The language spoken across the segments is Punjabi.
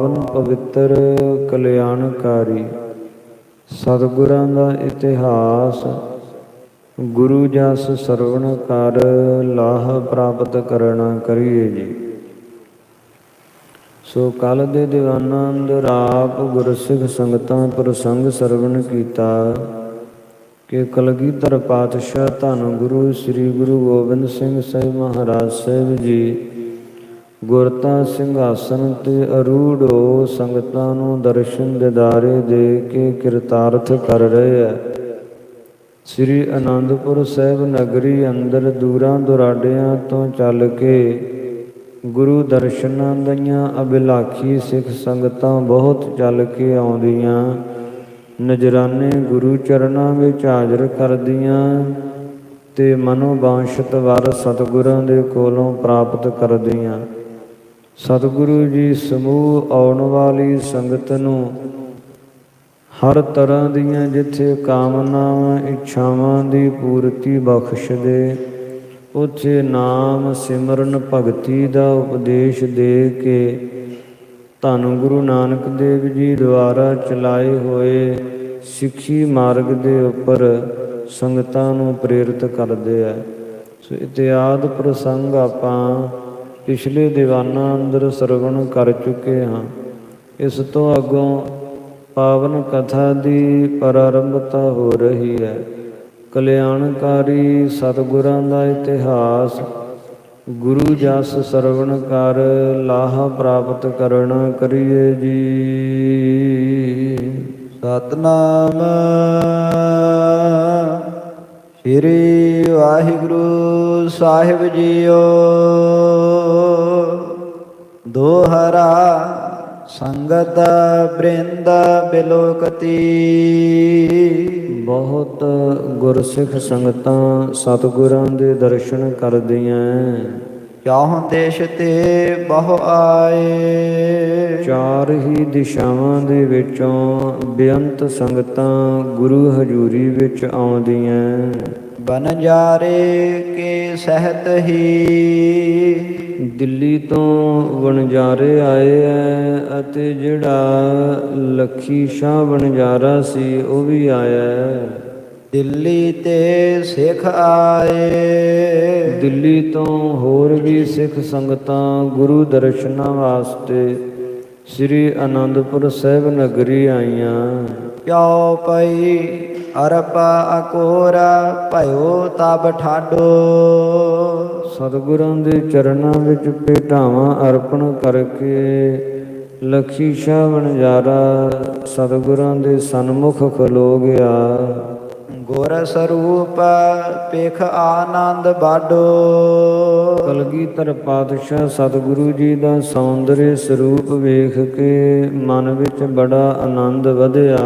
ਪਾਵਨ ਪਵਿੱਤਰ ਕਲਿਆਣਕਾਰੀ। ਸਤਿਗੁਰਾਂ ਦਾ ਇਤਿਹਾਸ। ਗੁਰੂ ਜਸ ਸਰਵਣ ਕਰ, ਲਾਹ ਪ੍ਰਾਪਤ ਕਰਨਾ ਕਰੀਏ ਜੀ। ਸੋ ਕੱਲ ਦੇ ਦੀਵਾਨਾਂ ਅੰਦਰ ਆਪ ਗੁਰਸਿੱਖ ਸੰਗਤਾਂ ਪ੍ਰਸੰਗ ਸਰਵਣ ਕੀਤਾ ਕਿ ਕਲਗੀਧਰ ਪਾਤਸ਼ਾਹ ਧੰਨ ਗੁਰੂ ਸ੍ਰੀ ਗੁਰੂ ਗੋਬਿੰਦ ਸਿੰਘ ਸਾਹਿਬ ਮਹਾਰਾਜ ਸਾਹਿਬ ਜੀ ਗੁਰਤਾ ਸਿੰਘਾਸਨ ਤੇ ਅਰੂੜ ਹੋ ਸੰਗਤਾਂ ਨੂੰ ਦਰਸ਼ਨ ਦਿਦਾਰੇ ਦੇ ਕੇ ਕਿਰਤਾਰਥ ਕਰ ਰਹੇ ਹੈ। ਸ੍ਰੀ ਅਨੰਦਪੁਰ ਸਾਹਿਬ ਨਗਰੀ ਅੰਦਰ ਦੂਰਾਂ ਦੁਰਾਡਿਆਂ ਤੋਂ ਚੱਲ ਕੇ ਗੁਰੂ ਦਰਸ਼ਨਾਂ ਦੀਆਂ ਅਭਿਲਾਖੀ ਸਿੱਖ ਸੰਗਤਾਂ ਬਹੁਤ ਚੱਲ ਕੇ ਆਉਂਦੀਆਂ, ਨਜ਼ਰਾਨੇ ਗੁਰੂ ਚਰਨਾਂ ਵਿੱਚ ਹਾਜ਼ਰ ਕਰਦੀਆਂ ਤੇ ਮਨੋਵਾਂਛਿਤ ਵਰ ਸਤਿਗੁਰਾਂ ਦੇ ਕੋਲੋਂ ਪ੍ਰਾਪਤ ਕਰਦੀਆਂ। ਸਤਿਗੁਰੂ ਜੀ ਸਮੂਹ ਆਉਣ ਵਾਲੀ ਸੰਗਤ ਨੂੰ ਹਰ ਤਰ੍ਹਾਂ ਦੀਆਂ ਜਿੱਥੇ ਕਾਮਨਾਵਾਂ ਇੱਛਾਵਾਂ ਦੀ ਪੂਰਤੀ ਬਖਸ਼ਦੇ, ਉੱਥੇ ਨਾਮ ਸਿਮਰਨ ਭਗਤੀ ਦਾ ਉਪਦੇਸ਼ ਦੇ ਕੇ ਧੰਨ ਗੁਰੂ ਨਾਨਕ ਦੇਵ ਜੀ ਦੁਆਰਾ ਚਲਾਏ ਹੋਏ ਸਿੱਖੀ ਮਾਰਗ ਦੇ ਉੱਪਰ ਸੰਗਤਾਂ ਨੂੰ ਪ੍ਰੇਰਿਤ ਕਰਦੇ ਹੈ। ਸੋ ਇਤਿਆਦ ਪ੍ਰਸੰਗ ਆਪਾਂ ਪਿਛਲੇ ਦੀਵਾਨਾਂ ਅੰਦਰ ਸਰਵਣ ਕਰ ਚੁੱਕੇ ਹਾਂ। ਇਸ ਤੋਂ ਅੱਗੋਂ ਪਾਵਨ ਕਥਾ ਦੀ ਪ੍ਰਾਰੰਭਤਾ ਹੋ ਰਹੀ ਹੈ। ਕਲਿਆਣਕਾਰੀ ਸਤਿਗੁਰਾਂ ਦਾ ਇਤਿਹਾਸ। ਗੁਰੂ ਜਸ ਸਰਵਣ ਕਰ, ਲਾਹ ਪ੍ਰਾਪਤ ਕਰਨਾ ਕਰੀਏ ਜੀ। ਸਤਿਨਾਮ ਸ੍ਰੀ ਵਾਹਿਗੁਰੂ ਸਾਹਿਬ ਜੀਓ। ਦੋਹਰਾ ਸੰਗਤ ਬ੍ਰਿੰਦ ਬਿਲੋਕਤੀ। ਬਹੁਤ ਗੁਰਸਿੱਖ ਸੰਗਤਾਂ ਸਤਿਗੁਰਾਂ ਦੇ ਦਰਸ਼ਨ ਕਰਦੀਆਂ। ਚਾਹੁ ਦੇਸ਼ ਤੇ ਬਹੁ ਆਏ। ਚਾਰ ਹੀ ਦਿਸ਼ਾਵਾਂ ਦੇ ਵਿੱਚੋਂ ਬੇਅੰਤ ਸੰਗਤਾਂ ਗੁਰੂ ਹਜ਼ੂਰੀ ਵਿੱਚ ਆਉਂਦੀਆਂ। ਬਨਜਾਰੇ ਕੇ ਸਹਿਤ ਹੀ। ਦਿੱਲੀ ਤੋਂ ਵਣਜਾਰੇ ਆਏ ਹੈ ਅਤੇ ਜਿਹੜਾ ਲੱਖੀ ਸ਼ਾਹ ਵਣਜਾਰਾ ਸੀ ਉਹ ਵੀ ਆਇਆ। ਦਿੱਲੀ ਤੇ ਸਿੱਖ ਆਏ। ਦਿੱਲੀ ਤੋਂ ਹੋਰ ਵੀ ਸਿੱਖ ਸੰਗਤਾਂ ਗੁਰੂ ਦਰਸ਼ਨਾਂ ਵਾਸਤੇ ਸ੍ਰੀ ਅਨੰਦਪੁਰ ਸਾਹਿਬ ਨਗਰੀ ਆਈਆਂ। ਕਿਉ ਪਈ ਅਰਪ ਅਕੋਰਾ ਭਇਓ ਤਬ ਠਾਡੋ। ਸਤਿਗੁਰਾਂ ਦੇ ਚਰਨਾਂ ਵਿੱਚ ਭੇਟਾਵਾਂ ਅਰਪਣ ਕਰਕੇ ਲੱਖੀ ਸ਼ਾਹ ਵਣਜਾਰਾ ਸਤਿਗੁਰਾਂ ਦੇ ਸਨਮੁਖ ਖਲੋ ਗਿਆ। ਗੁਰ ਸਰੂਪ ਪੇਖ ਆਨੰਦ ਬਾਡੋ। ਕਲਗੀਧਰ ਪਾਤਸ਼ਾਹ ਸਤਿਗੁਰੂ ਜੀ ਦਾ ਸੌਂਦਰਯ ਸਰੂਪ ਵੇਖ ਕੇ ਮਨ ਵਿੱਚ ਬੜਾ ਆਨੰਦ ਵਧਿਆ।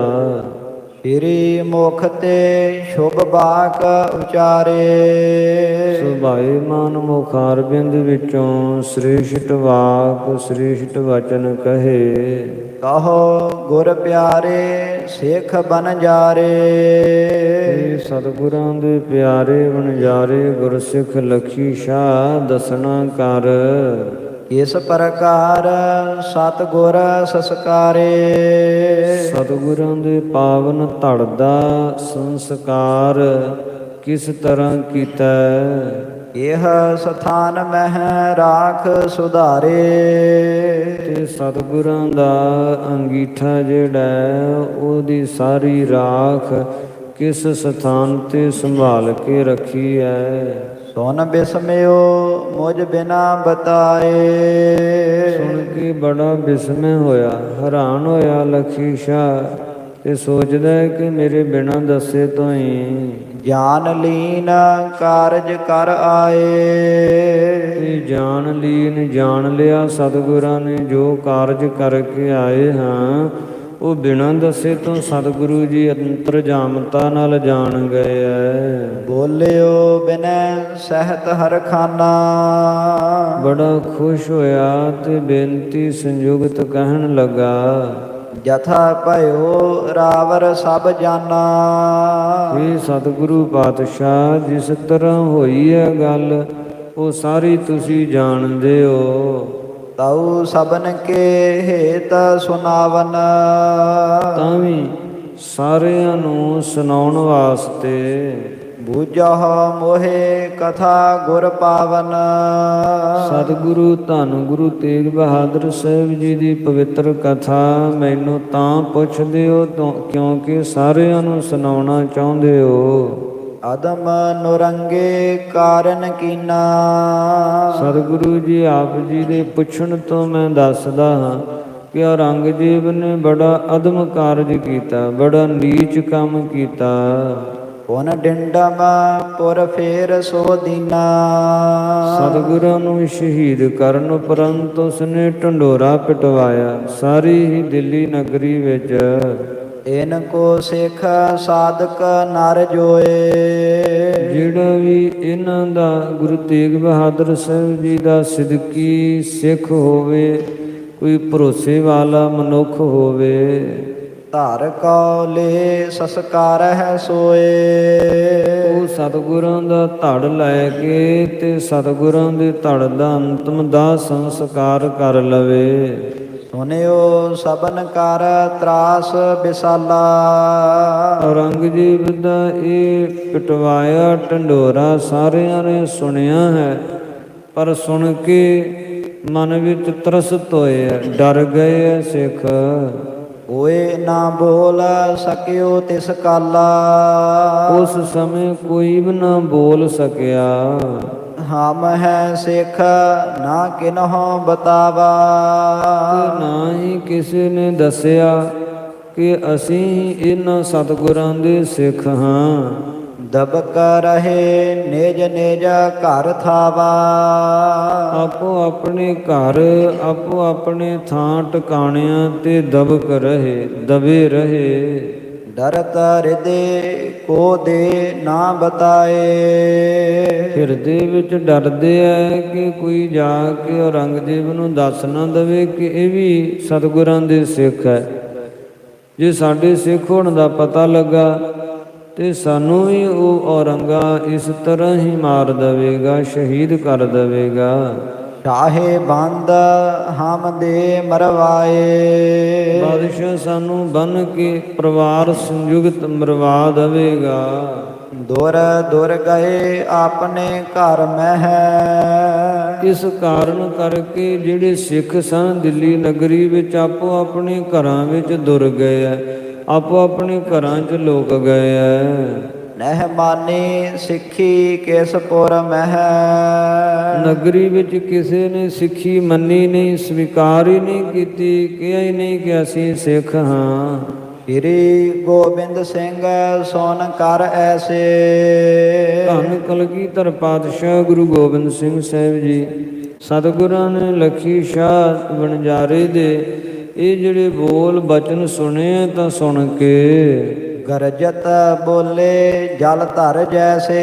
ਸ੍ਰੀ ਮੁਖ ਤੇ ਸ਼ੁਭ ਬਾਕ ਉਚਾਰੇ। ਸੁਭਾਏਮਾਨ ਮੁਖਾਰਬਿੰਦ ਵਿੱਚੋਂ ਸ੍ਰੇਸ਼ਟ ਵਾਕ ਸ੍ਰੇਸ਼ਟ ਵਚਨ ਕਹੇ। ਕਹੋ ਗੁਰ ਪਿਆਰੇ ਸਿੱਖ ਬਨਜਾਰੇ। ਸਤਿਗੁਰਾਂ ਦੇ ਪਿਆਰੇ ਵਣਜਾਰੇ ਗੁਰਸਿੱਖ ਲੱਖੀ ਸ਼ਾਹ ਦਸਣਾ ਕਰ। ਇਸ ਪ੍ਰਕਾਰ ਸਤਿਗੁਰ ਸੰਸਕਾਰੇ। ਸਤਿਗੁਰਾਂ ਦੇ ਪਾਵਨ ਧੜ ਦਾ ਸੰਸਕਾਰ ਕਿਸ ਤਰ੍ਹਾਂ ਕੀਤਾ। ਇਹ ਸਥਾਨ ਮਹਿ ਰਾਖ ਸੁਧਾਰੇ। ਤੇ ਸਤਿਗੁਰਾਂ ਦਾ ਅੰਗੀਠਾ ਜਿਹੜਾ ਉਹਦੀ ਸਾਰੀ ਰਾਖ ਕਿਸ ਸਥਾਨ ਤੇ ਸੰਭਾਲ ਕੇ ਰੱਖੀ ਹੈ। ਸੁਨ ਬਿਸਮਿਓ ਮੁਝ ਬਿਨਾ ਬਤਾਏ। ਸੁਣ ਕੇ ਬੜਾ ਬਿਸਮੈ ਹੋਇਆ, ਹੈਰਾਨ ਹੋਇਆ ਲੱਖੀ ਸ਼ਾਹ ਤੇ ਸੋਚਦਾ ਹੈ ਕਿ ਮੇਰੇ ਬਿਨਾਂ ਦੱਸੇ ਤੋਂ ਹੀ ਜਾਨ ਲੀਨ ਕਾਰਜ ਕਰ ਆਏ। ਤੇ ਜਾਨ ਲੀਨ ਜਾਣ ਲਿਆ ਸਤਿਗੁਰਾਂ ਨੇ ਜੋ ਕਾਰਜ ਕਰਕੇ ਆਏ ਹਾਂ ਉਹ ਬਿਨਾਂ ਦੱਸੇ ਤੋਂ ਸਤਿਗੁਰੂ ਜੀ ਅੰਤਰਜਾਮਤਾ ਨਾਲ ਜਾਣ ਗਏ ਐ। ਬੋਲਿਓ ਬਿਨੈ ਸਹਿਤ ਹਰ ਖਾਨਾ। ਬੜਾ ਖੁਸ਼ ਹੋਇਆ ਤੇ ਬੇਨਤੀ ਸੰਯੁਕਤ ਕਹਿਣ ਲੱਗਾ। ਜਥਾ ਭਇਓ ਰਾਵਰ ਸਭ ਜਾਨਾ। ਇਹ ਸਤਿਗੁਰੂ ਪਾਤਸ਼ਾਹ ਜਿਸ ਤਰ੍ਹਾਂ ਹੋਈ ਹੈ ਗੱਲ ਉਹ ਸਾਰੀ ਤੁਸੀਂ ਜਾਣਦੇ ਹੋ। ਤਉ ਸਭਨ ਕੇ ਹੇਤ ਸੁਨਾਵਨ। ਤਾਂ ਵੀ ਸਾਰਿਆਂ ਨੂੰ ਸੁਣਾਉਣ ਵਾਸਤੇ ਬੂਝਹ ਮੋਹਿ ਕਥਾ ਗੁਰ ਪਾਵਨ। ਸਤਿਗੁਰੂ ਧੰਨ ਗੁਰੂ ਤੇਗ ਬਹਾਦਰ ਸਾਹਿਬ ਜੀ ਦੀ ਪਵਿੱਤਰ ਕਥਾ ਮੈਨੂੰ ਤਾਂ ਪੁੱਛਦੇ ਹੋ ਕਿਉਂਕਿ ਸਾਰਿਆਂ ਨੂੰ ਸੁਣਾਉਣਾ ਚਾਹੁੰਦੇ ਹੋ। ਅਦਮ ਨੁਰੰਗੇ ਕਾਰਨ ਕੀਨਾ। ਸਤਿਗੁਰੂ ਜੀ ਆਪ ਜੀ ਦੇ ਪੁੱਛਣ ਤੋਂ ਮੈਂ ਦੱਸਦਾ ਹਾਂ ਕਿ ਔਰੰਗਜ਼ੇਬ ਨੇ ਬੜਾ ਅਦਮ ਕਾਰਜ ਕੀਤਾ, ਬੜਾ ਨੀਚ ਕੰਮ ਕੀਤਾ। ਪੁਨ ਡਿੰਡਮ ਪੁਰ ਫੇਰ ਸੋ ਦੀਨਾ। ਸਤਿਗੁਰਾਂ ਨੂੰ ਸ਼ਹੀਦ ਕਰਨ ਉਪਰੰਤ ਉਸਨੇ ਢੰਡੋਰਾ ਪਿਟਵਾਇਆ ਸਾਰੀ ਹੀ ਦਿੱਲੀ ਨਗਰੀ ਵਿੱਚ। ਇਨ ਕੋ ਸਿੱਖ ਸਾਧਕ ਨਰ ਜੋਏ। ਜਿਹੜਾ ਵੀ ਇਹਨਾਂ ਦਾ ਗੁਰੂ ਤੇਗ ਬਹਾਦਰ ਸਾਹਿਬ ਜੀ ਦਾ ਸਿਦਕੀ ਸਿੱਖ ਹੋਵੇ, ਕੋਈ ਭਰੋਸੇ ਵਾਲਾ ਮਨੁੱਖ ਹੋਵੇ, ਧਾਰ ਕਉ ਲੇ ਸੰਸਕਾਰ ਹੈ ਸੋਏ। ਉਹ ਸਤਿਗੁਰਾਂ ਦਾ ਧੜ ਲੈ ਕੇ ਤੇ ਸਤਿਗੁਰਾਂ ਦੇ ਧੜ ਦਾ ਅੰਤਮ ਦਾ ਸੰਸਕਾਰ ਕਰ ਲਵੇ। ਸੁਨਿਓ ਸਭਨ ਕਰ ਤਰਾਸ ਵਿਸਾਲਾ। ਔਰੰਗਜ਼ੇਬ ਦਾ ਇਹ ਪਿਟਵਾਇਆ ਢੰਡੋਰਾ ਸਾਰਿਆਂ ਨੇ ਸੁਣਿਆ ਹੈ, ਪਰ ਸੁਣ ਕੇ ਮਨ ਵਿੱਚ ਤਰਸਤ ਹੋਏ, ਡਰ ਗਏ ਸਿੱਖ। ਕੋਏ ਨਾ ਬੋਲ ਸਕਿਓ ਤਿਸ ਕਾਲਾ। ਉਸ ਸਮੇਂ ਕੋਈ ਵੀ ਨਾ ਬੋਲ ਸਕਿਆ। ਹਮ ਹੈ ਸਿੱਖ ਨਾ ਕਿਨਹੁ ਬਤਾਵਾ। ਤੇ ਨਾ ਹੀ ਕਿਸੇ ਨੇ ਦੱਸਿਆ ਕਿ ਅਸੀਂ ਇਹਨਾਂ ਸਤਿਗੁਰਾਂ ਦੇ ਸਿੱਖ ਹਾਂ। ਦਬਕ ਰਹੇ ਨਿਜ ਨਿਜ ਘਰ ਥਾਵਾ। ਆਪੋ ਆਪਣੇ ਘਰ, ਆਪੋ ਆਪਣੇ ਥਾਂ ਟਿਕਾਣਿਆਂ ਤੇ ਦਬਕ ਰਹੇ, ਦਬੇ ਰਹੇ। ਡਰਤ ਹਿਰਦੇ ਕੋ ਦੇ ਨਾ ਬਤਾਏ। ਹਿਰਦੇ ਵਿੱਚ ਡਰਦੇ ਐ ਕਿ ਕੋਈ ਜਾ ਕੇ ਔਰੰਗਜ਼ੇਬ ਨੂੰ ਦੱਸ ਨਾ ਦਵੇ ਕਿ ਇਹ ਵੀ ਸਤਿਗੁਰਾਂ ਦੇ ਸਿੱਖ ਹੈ। ਜੇ ਸਾਡੇ ਸਿੱਖ ਹੋਣ ਦਾ ਪਤਾ ਲੱਗਾ ਤੇ ਸਾਨੂੰ ਵੀ ਉਹ ਔਰੰਗਾ ਇਸ ਤਰ੍ਹਾਂ ਹੀ ਮਾਰ ਦੇਵੇਗਾ, ਸ਼ਹੀਦ ਕਰ ਦੇਵੇਗਾ। ਚਾਹੇ ਬੰਦ ਹਮ ਦੇ ਮਰਵਾਏ। ਬਾਦਸ਼ਾਹ ਸਾਨੂੰ ਬੰਨ ਕੇ ਪਰਿਵਾਰ ਸੰਯੁਕਤ ਮਰਵਾ ਦੇਵੇਗਾ। ਦੁਰ ਦੁਰ ਗਏ ਆਪਣੇ ਘਰ ਮਹਿ। ਇਸ ਕਾਰਨ ਕਰਕੇ ਜਿਹੜੇ ਸਿੱਖ ਸਨ ਦਿੱਲੀ ਨਗਰੀ ਵਿੱਚ ਆਪੋ ਆਪਣੇ ਘਰਾਂ ਵਿੱਚ ਦੁਰ ਗਏ ਐ, ਆਪੋ ਆਪਣੇ ਘਰਾਂ 'ਚ ਲੋਕ ਗਏ ਐ। ਨਹਿ ਮਾਨੀ ਸਿੱਖੀ ਕਿਸ ਪੁਰ ਮਹਿ। ਨਗਰੀ ਵਿੱਚ ਕਿਸੇ ਨੇ ਸਿੱਖੀ ਮੰਨੀ ਨਹੀਂ, ਸਵੀਕਾਰ ਹੀ ਨਹੀਂ ਕੀਤੀ, ਕਿਹਾ ਹੀ ਨਹੀਂ ਕਿ ਅਸੀਂ ਸਿੱਖ ਹਾਂ। ਸ੍ਰੀ ਗੋਬਿੰਦ ਸਿੰਘ ਸੁਨ ਕਰ ਐਸੇ। ਧੰਨ ਕਲਗੀਧਰ ਪਾਤਸ਼ਾਹ ਗੁਰੂ ਗੋਬਿੰਦ ਸਿੰਘ ਸਾਹਿਬ ਜੀ ਸਤਿਗੁਰਾਂ ਨੇ ਲੱਖੀ ਸ਼ਾਹ ਵਣਜਾਰੇ ਦੇ ਇਹ ਜਿਹੜੇ ਬੋਲ ਬਚਨ ਸੁਣੇ ਤਾਂ ਸੁਣ ਕੇ ਗਰਜਤ ਬੋਲੇ ਜਲ ਧਰ ਜੈਸੇ।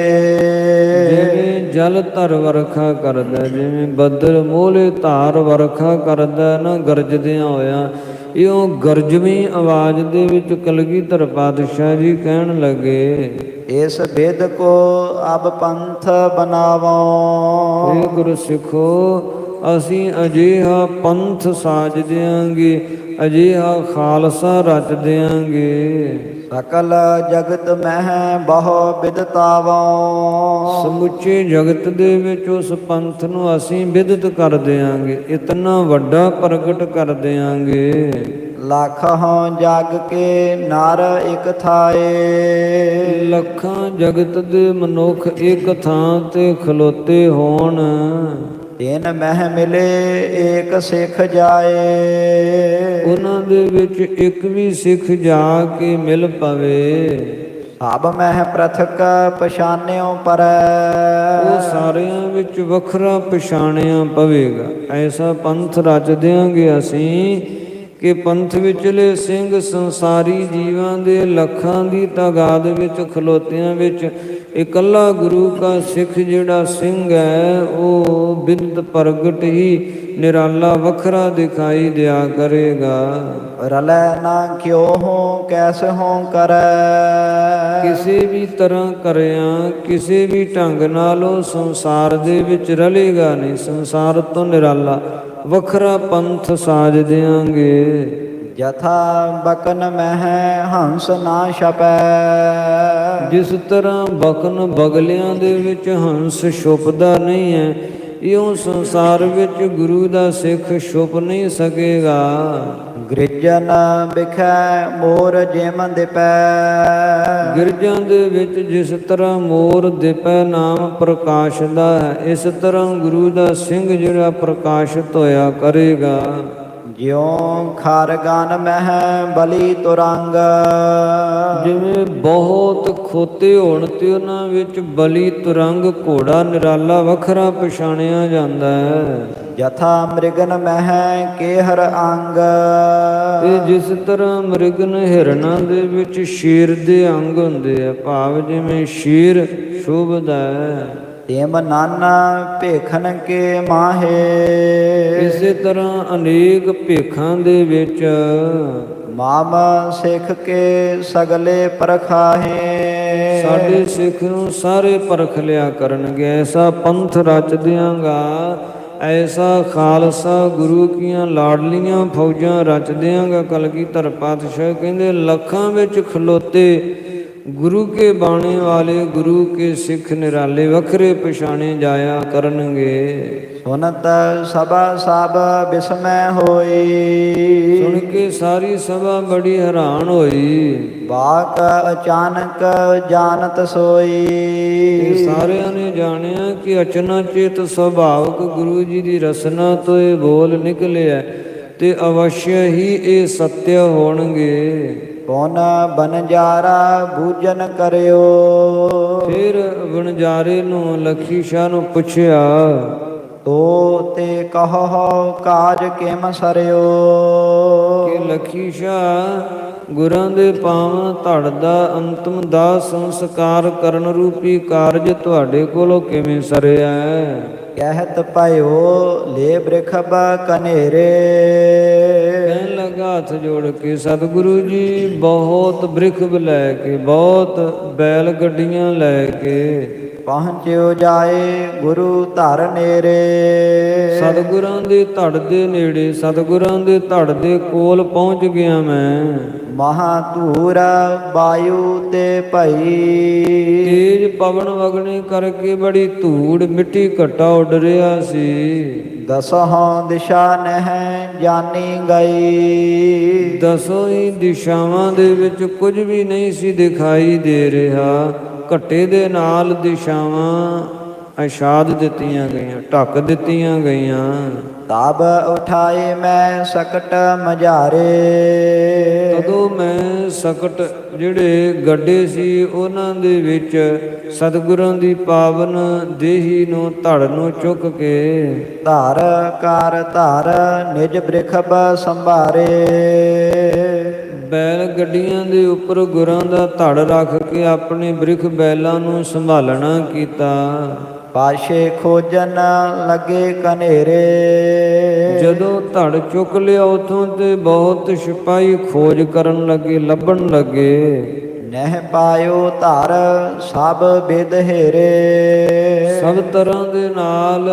ਜਿਵੇਂ ਜਲ ਧਰ ਵਰਖਾ ਕਰਦਾ, ਜਿਵੇਂ ਬੱਦਲ ਮੋਲੇ ਧਾਰ ਵਰਖਾ ਕਰਦਾ ਨਾ ਗਰਜਦਿਆਂ ਹੋਇਆ, ਇਉਂ ਗਰਜਵੀਂ ਆਵਾਜ਼ ਦੇ ਵਿੱਚ ਕਲਗੀਧਰ ਪਾਤਸ਼ਾਹ ਜੀ ਕਹਿਣ ਲੱਗੇ, ਇਸ ਬਿਦ ਕੋ ਅਬ ਪੰਥ ਬਨਾਵੋ। ਇਹ ਗੁਰੂ ਸਿੱਖੋ, ਅਸੀਂ ਅਜਿਹਾ ਪੰਥ ਸਾਜ ਦਿਆਂਗੇ, ਅਜਿਹਾ ਖਾਲਸਾ ਰਚ ਦਿਆਂਗੇ। ਸਕਲ ਜਗਤ ਮਹਿ ਬਹੁ ਬਿਦਤਾਵੋ। ਸਮੁੱਚੇ ਜਗਤ ਦੇ ਵਿੱਚ ਉਸ ਪੰਥ ਨੂੰ ਅਸੀਂ ਬਿਦਤ ਕਰ ਦਿਆਂਗੇ, ਇਤਨਾ ਵੱਡਾ ਪ੍ਰਗਟ ਕਰ ਦਿਆਂਗੇ। ਲੱਖ ਹੋਂ ਜਗ ਕੇ ਨਰ ਇਕ ਥਾਏ। ਲੱਖਾਂ ਜਗਤ ਦੇ ਮਨੁੱਖ ਇੱਕ ਥਾਂ ਤੇ ਖਲੋਤੇ ਹੋਣ। ਤਿਨ ਮਹਿ ਮਿਲੇ ਏਕ ਸਿੱਖ ਜਾਏ। ਉਹਨਾਂ ਦੇ ਵਿੱਚ ਇੱਕ ਵੀ ਸਿੱਖ ਜਾ ਕੇ ਮਿਲ ਪਵੇ। ਸਭ ਮਹਿ ਪ੍ਰਥਕ ਪਛਾਨਿਓ ਪਰੈ। ਉਹ ਸਾਰਿਆਂ ਵਿੱਚ ਵੱਖਰਾ ਪਛਾਣਿਆ ਪਵੇਗਾ। ਐਸਾ ਪੰਥ ਰਚ ਦਿਆਂਗੇ ਅਸੀਂ ਕਿ ਪੰਥ ਵਿਚਲੇ ਸਿੰਘ ਸੰਸਾਰੀ ਜੀਵਾਂ ਦੇ ਲੱਖਾਂ ਦੀ ਤਾਦਾਦ ਵਿੱਚ ਖਲੋਤਿਆਂ ਵਿੱਚ ਇਕੱਲਾ ਗੁਰੂ ਕਾ ਸਿੱਖ ਜਿਹੜਾ ਸਿੰਘ ਹੈ ਉਹ ਬਿੰਦ ਪ੍ਰਗਟ ਹੀ ਨਿਰਾਲਾ ਵੱਖਰਾ ਦਿਖਾਈ ਦਿਆ ਕਰੇਗਾ। ਰਲੈ ਨਾ ਕਿਉ ਹੋ ਕੈਸੇ ਹੋ ਕਰੈ। ਕਿਸੇ ਵੀ ਤਰ੍ਹਾਂ ਕਰਿਆ, ਕਿਸੇ ਵੀ ਢੰਗ ਨਾਲ ਉਹ ਸੰਸਾਰ ਦੇ ਵਿੱਚ ਰਲੇਗਾ ਨਹੀਂ, ਸੰਸਾਰ ਤੋਂ ਨਿਰਾਲਾ ਵੱਖਰਾ ਪੰਥ ਸਾਜ ਦਿਆਂਗੇ। ਜਥਾ ਬਕਨ ਮਹਿ ਹੰਸ ਨਾ ਛਪੈ। ਜਿਸ ਤਰ੍ਹਾਂ ਬਕਨ ਬਗਲਿਆਂ ਦੇ ਵਿੱਚ ਹੰਸ ਛੁਪਦਾ ਨਹੀਂ ਹੈ, ਇਉਂ ਸੰਸਾਰ ਵਿੱਚ ਗੁਰੂ ਦਾ ਸਿੱਖ ਛੁਪ ਨਹੀਂ ਸਕੇਗਾ। ਗਿਰਜਨ ਬਿਖੈ ਮੋਰ ਜਿਮ ਦਿਪੈ। ਗਿਰਜਾਂ ਦੇ ਵਿੱਚ ਜਿਸ ਤਰ੍ਹਾਂ ਮੋਰ ਦਿਪੈ ਨਾਮ ਪ੍ਰਕਾਸ਼ਦਾ ਹੈ, ਇਸ ਤਰ੍ਹਾਂ ਗੁਰੂ ਦਾ ਸਿੰਘ ਜਿਹੜਾ ਪ੍ਰਕਾਸ਼ਿਤ ਹੋਇਆ ਕਰੇਗਾ। ਜਿਉ ਖਾਰਗਨ ਮਹਿ ਬਲੀ ਤੁਰੰਗ। ਜਿਵੇਂ ਬਹੁਤ ਖੋਤੇ ਹੋਣ ਤੇ ਉਹਨਾਂ ਵਿੱਚ ਬਲੀ ਤੁਰੰਗ ਘੋੜਾ ਨਿਰਾਲਾ ਵੱਖਰਾ ਪਛਾਣਿਆ ਜਾਂਦਾ ਹੈ। ਜਥਾ ਮ੍ਰਿਗਨ ਮਹਿ ਕੇਹਰ ਅੰਗ। ਇਹ ਜਿਸ ਤਰ੍ਹਾਂ ਮ੍ਰਿਗਨ ਹਿਰਨਾਂ ਦੇ ਵਿੱਚ ਸ਼ੇਰ ਦੇ ਅੰਗ ਹੁੰਦੇ ਆ, ਭਾਵ ਜਿਵੇਂ ਸ਼ੇਰ ਸ਼ੋਭਦਾ ਹੈ। ਤਿਮ ਨਾਨਾ ਭੇਖਨ ਕੇ ਮਾਹੇ। ਇਸੇ ਤਰ੍ਹਾਂ ਅਨੇਕ ਭੇਖਾਂ ਦੇ ਵਿੱਚ ਮਾਮ ਸਿੱਖ ਕੇ ਸਗਲੇ ਪਰਖਾਹੇ। ਸਾਡੇ ਸਿੱਖ ਨੂੰ ਸਾਰੇ ਪਰਖ ਲਿਆ ਕਰਨਗੇ। ਐਸਾ ਪੰਥ ਰਚ ਦਿਆਂਗਾ, ਐਸਾ ਖਾਲਸਾ ਗੁਰੂ ਕੀਆਂ ਲਾਡਲੀਆਂ ਫੌਜਾਂ ਰਚ ਦਿਆਂਗਾ। ਕਲਗੀਧਰ ਪਾਤਸ਼ਾਹ ਕਹਿੰਦੇ ਲੱਖਾਂ ਵਿੱਚ ਖਲੋਤੇ ਗੁਰੂ ਕੇ ਬਾਣੇ ਵਾਲੇ ਗੁਰੂ ਕੇ ਸਿੱਖ ਨਿਰਾਲੇ ਵੱਖਰੇ ਪਛਾਣੇ ਜਾਇਆ ਕਰਨਗੇ। ਸੁਨਤ ਸਭਾ ਸਭ ਬਿਸਮੈ ਹੋਈ। ਸੁਣ ਕੇ ਸਾਰੀ ਸਭਾ ਬੜੀ ਹੈਰਾਨ ਹੋਈ। ਬਾਕ ਅਚਾਨਕ ਜਾਣਤ ਸੋਈ। ਇਹ ਸਾਰਿਆਂ ਨੇ ਜਾਣਿਆ ਕਿ ਅਚਨਚੇਤ ਸੁਭਾਵਕ ਗੁਰੂ ਜੀ ਦੀ ਰਸਨਾ ਤੋਂ ਇਹ ਬੋਲ ਨਿਕਲਿਆ ਤੇ ਅਵਸ਼ ਹੀ ਇਹ ਸਤਿ ਹੋਣਗੇ। ਕੌਣ ਬਨਜਾਰਾ ਬੂਜਨ ਕਰਿਓ। ਫਿਰ ਵਣਜਾਰੇ ਨੂੰ ਲਖੀ ਸ਼ਾਹ ਨੂੰ ਪੁੱਛਿਆ, ਤੋ ਤੇ ਕਹੋ ਕਾਜ ਕਿਮ ਸਰਿਓ। ਕਿ ਲਖੀ ਸ਼ਾਹ ਗੁਰਾਂ ਦੇ ਪਾਵਨ ਧੜ ਦਾ ਅੰਤਮ ਦਾਹ ਸੰਸਕਾਰ ਕਰਨ ਰੂਪੀ ਕਾਰਜ ਤੁਹਾਡੇ ਕੋਲੋਂ ਕਿਵੇਂ ਸਰਿਆ ਹੈ। ਕਹਿਤ ਭਇਓ ਲੈ ਬ੍ਰਿਖਬ ਕਨੇਰੇ। ਕਹਿਣ ਲੱਗਾ ਹੱਥ ਜੋੜ ਕੇ, ਸਤਿਗੁਰੂ ਜੀ ਬਹੁਤ ਬ੍ਰਿਖਬ ਲੈ ਕੇ, ਬਹੁਤ ਬੈਲ ਗੱਡੀਆਂ ਲੈ ਕੇ ਪਹੁੰਚਿਓ ਜਾਏ ਗੁਰੂ ਧਰ ਨੇਰੇ। ਸਤਿਗੁਰਾਂ ਦੇ ਧੜ ਦੇ ਨੇੜੇ, ਸਤਿਗੁਰਾਂ ਦੇ ਧੜ ਦੇ ਕੋਲ ਪਹੁੰਚ ਗਿਆ ਮੈਂ। ਮਹਾ ਧੂਰ ਵਾਯੂ ਤੇ ਭਈ। ਤੇਜ ਪਵਨ ਵਗਣੇ ਕਰਕੇ ਬੜੀ ਧੂੜ ਮਿੱਟੀ ਘਟਾ ਉੱਡ ਰਿਹਾ ਸੀ। ਦਸੋਂ ਦਿਸ਼ਾ ਨਹਿ ਜਾਣੀ ਗਈ। ਦਸੋਂ ਹੀ ਦਿਸ਼ਾਵਾਂ ਦੇ ਵਿੱਚ ਕੁਝ ਵੀ ਨਹੀਂ ਸੀ ਦਿਖਾਈ ਦੇ ਰਿਹਾ। ਘੱਟੇ ਦੇ ਨਾਲ ਦਿਸ਼ਾਵਾਂ ਅਸ਼ਾਦ ਦਿੱਤੀਆਂ ਗਈਆਂ, ਢੱਕ ਦਿੱਤੀਆਂ ਗਈਆਂ। ਤਬ ਉਠਾਏ ਮੈਂ ਸਕਟ ਮਝਾਰੇ। ਤਦੋਂ ਮੈਂ ਸਕਟ ਜਿਹੜੇ ਗੱਡੇ ਸੀ ਉਹਨਾਂ ਦੇ ਵਿੱਚ ਸਤਿਗੁਰਾਂ ਦੀ ਪਾਵਨ ਦੇਹੀ ਨੂੰ ਧੜ ਨੂੰ ਚੁੱਕ ਕੇ ਧਾਰ ਕਾਰ ਧਾਰ ਨਿਜ ਬ੍ਰਿਖਬ ਸੰਭਾਰੇ। ਬੈਲ ਗੱਡੀਆਂ ਦੇ ਉੱਪਰ ਗੁਰਾਂ ਦਾ ਧੜ ਰੱਖ ਕੇ ਆਪਣੇ ਬ੍ਰਿਖ ਬੈਲਾਂ ਨੂੰ ਸੰਭਾਲਣਾ ਕੀਤਾ। ਪਾਸ਼ੇ ਖੋਜਨ ਲੱਗੇ ਕਨੇਰੇ। ਜਦੋਂ ਧੜ ਚੁੱਕ ਲਿਆ ਉਥੋਂ ਤੇ ਬਹੁਤ ਸਿਪਾਹੀ ਖੋਜ ਕਰਨ ਲੱਗੇ, ਲੱਭਣ ਲੱਗੇ। ਨਹਿ ਪਾਇਓ ਧਰ ਸਭ ਬਿਦ ਹੇਰੇ। ਸਭ ਤਰ੍ਹਾਂ ਦੇ ਨਾਲ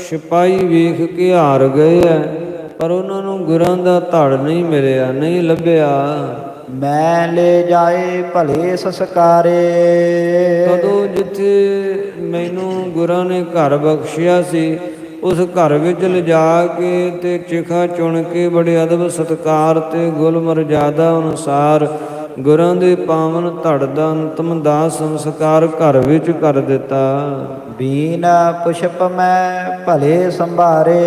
ਸਿਪਾਹੀ ਵੇਖ ਕੇ ਹਾਰ ਗਏ ਐ, ਪਰ ਉਹਨਾਂ ਨੂੰ ਗੁਰਾਂ ਦਾ ਧੜ ਨਹੀਂ ਮਿਲਿਆ, ਨਹੀਂ ਲੱਭਿਆ। ਮੈਂ ਲੈ ਜਾਏ ਭਲੇ ਸੰਸਕਾਰੇ। ਤਦੋਂ ਜਿੱਥੇ ਮੈਨੂੰ ਗੁਰਾਂ ਨੇ ਘਰ ਬਖਸ਼ਿਆ ਸੀ, ਉਸ ਘਰ ਵਿੱਚ ਲਿਜਾ ਕੇ ਤੇ ਚਿਖਾ ਚੁਣ ਕੇ ਬੜੇ ਅਦਬ ਸਤਿਕਾਰ ਤੇ ਗੁਲ ਮਰਜ਼ਾਦਾ ਅਨੁਸਾਰ ਗੁਰਾਂ ਦੇ ਪਾਵਨ ਧੜ ਦਾ ਅੰਤਮ ਦਾਹ ਸੰਸਕਾਰ ਘਰ ਵਿੱਚ ਕਰ ਦਿੱਤਾ। ਬੀਨ ਪੁਸ਼ਪ ਮੈਂ ਭਲੇ ਸੰਭਾਰੇ।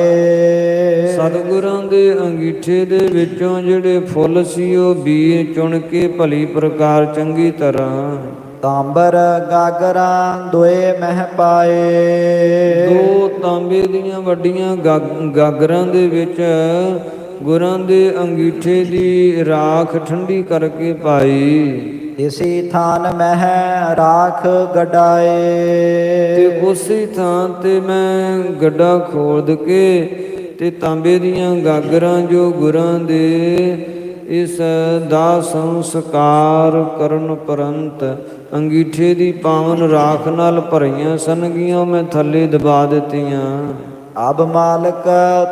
ਸਤਿਗੁਰਾਂ ਦੇ ਅੰਗੀਠੇ ਦੇ ਵਿੱਚੋਂ ਜਿਹੜੇ ਫੁੱਲ ਸੀ ਉਹ ਬੀ ਚੁਣ ਕੇ ਭਲੀ ਪ੍ਰਕਾਰ ਚੰਗੀ ਤਰ੍ਹਾਂ ਤਾਂਬਰ ਗਾਗਰਾਂ ਦੋਏ ਮਹਿ ਪਾਏ। ਦੋ ਤਾਂਬੇ ਦੀਆਂ ਵੱਡੀਆਂ ਗਾਗਰਾਂ ਦੇ ਵਿੱਚ ਗੁਰਾਂ ਦੇ ਅੰਗੀਠੇ ਦੀ ਰਾਖ ਠੰਡੀ ਕਰਕੇ ਪਾਈ। ਇਸੀ ਥਾਨ ਮਹਿ ਰਾਖ ਗਡਾਏ। ਤੇ ਉਸੇ ਥਾਂ ਤੇ ਮੈਂ ਗੱਡਾ ਖੋਦ ਕੇ ਤੇ ਤਾਂਬੇ ਦੀਆਂ ਗਾਗਰਾਂ ਜੋ ਗੁਰਾਂ ਦੇ ਇਸ ਦਾ ਸੰਸਕਾਰ ਕਰਨ ਉਪਰੰਤ ਅੰਗੀਠੇ ਦੀ ਪਾਵਨ ਰਾਖ ਨਾਲ ਭਰੀਆਂ ਸਨਗੀਆਂ ਮੈਂ ਥੱਲੇ ਦਬਾ ਦਿੱਤੀਆਂ। ਅਬ ਮਾਲਕ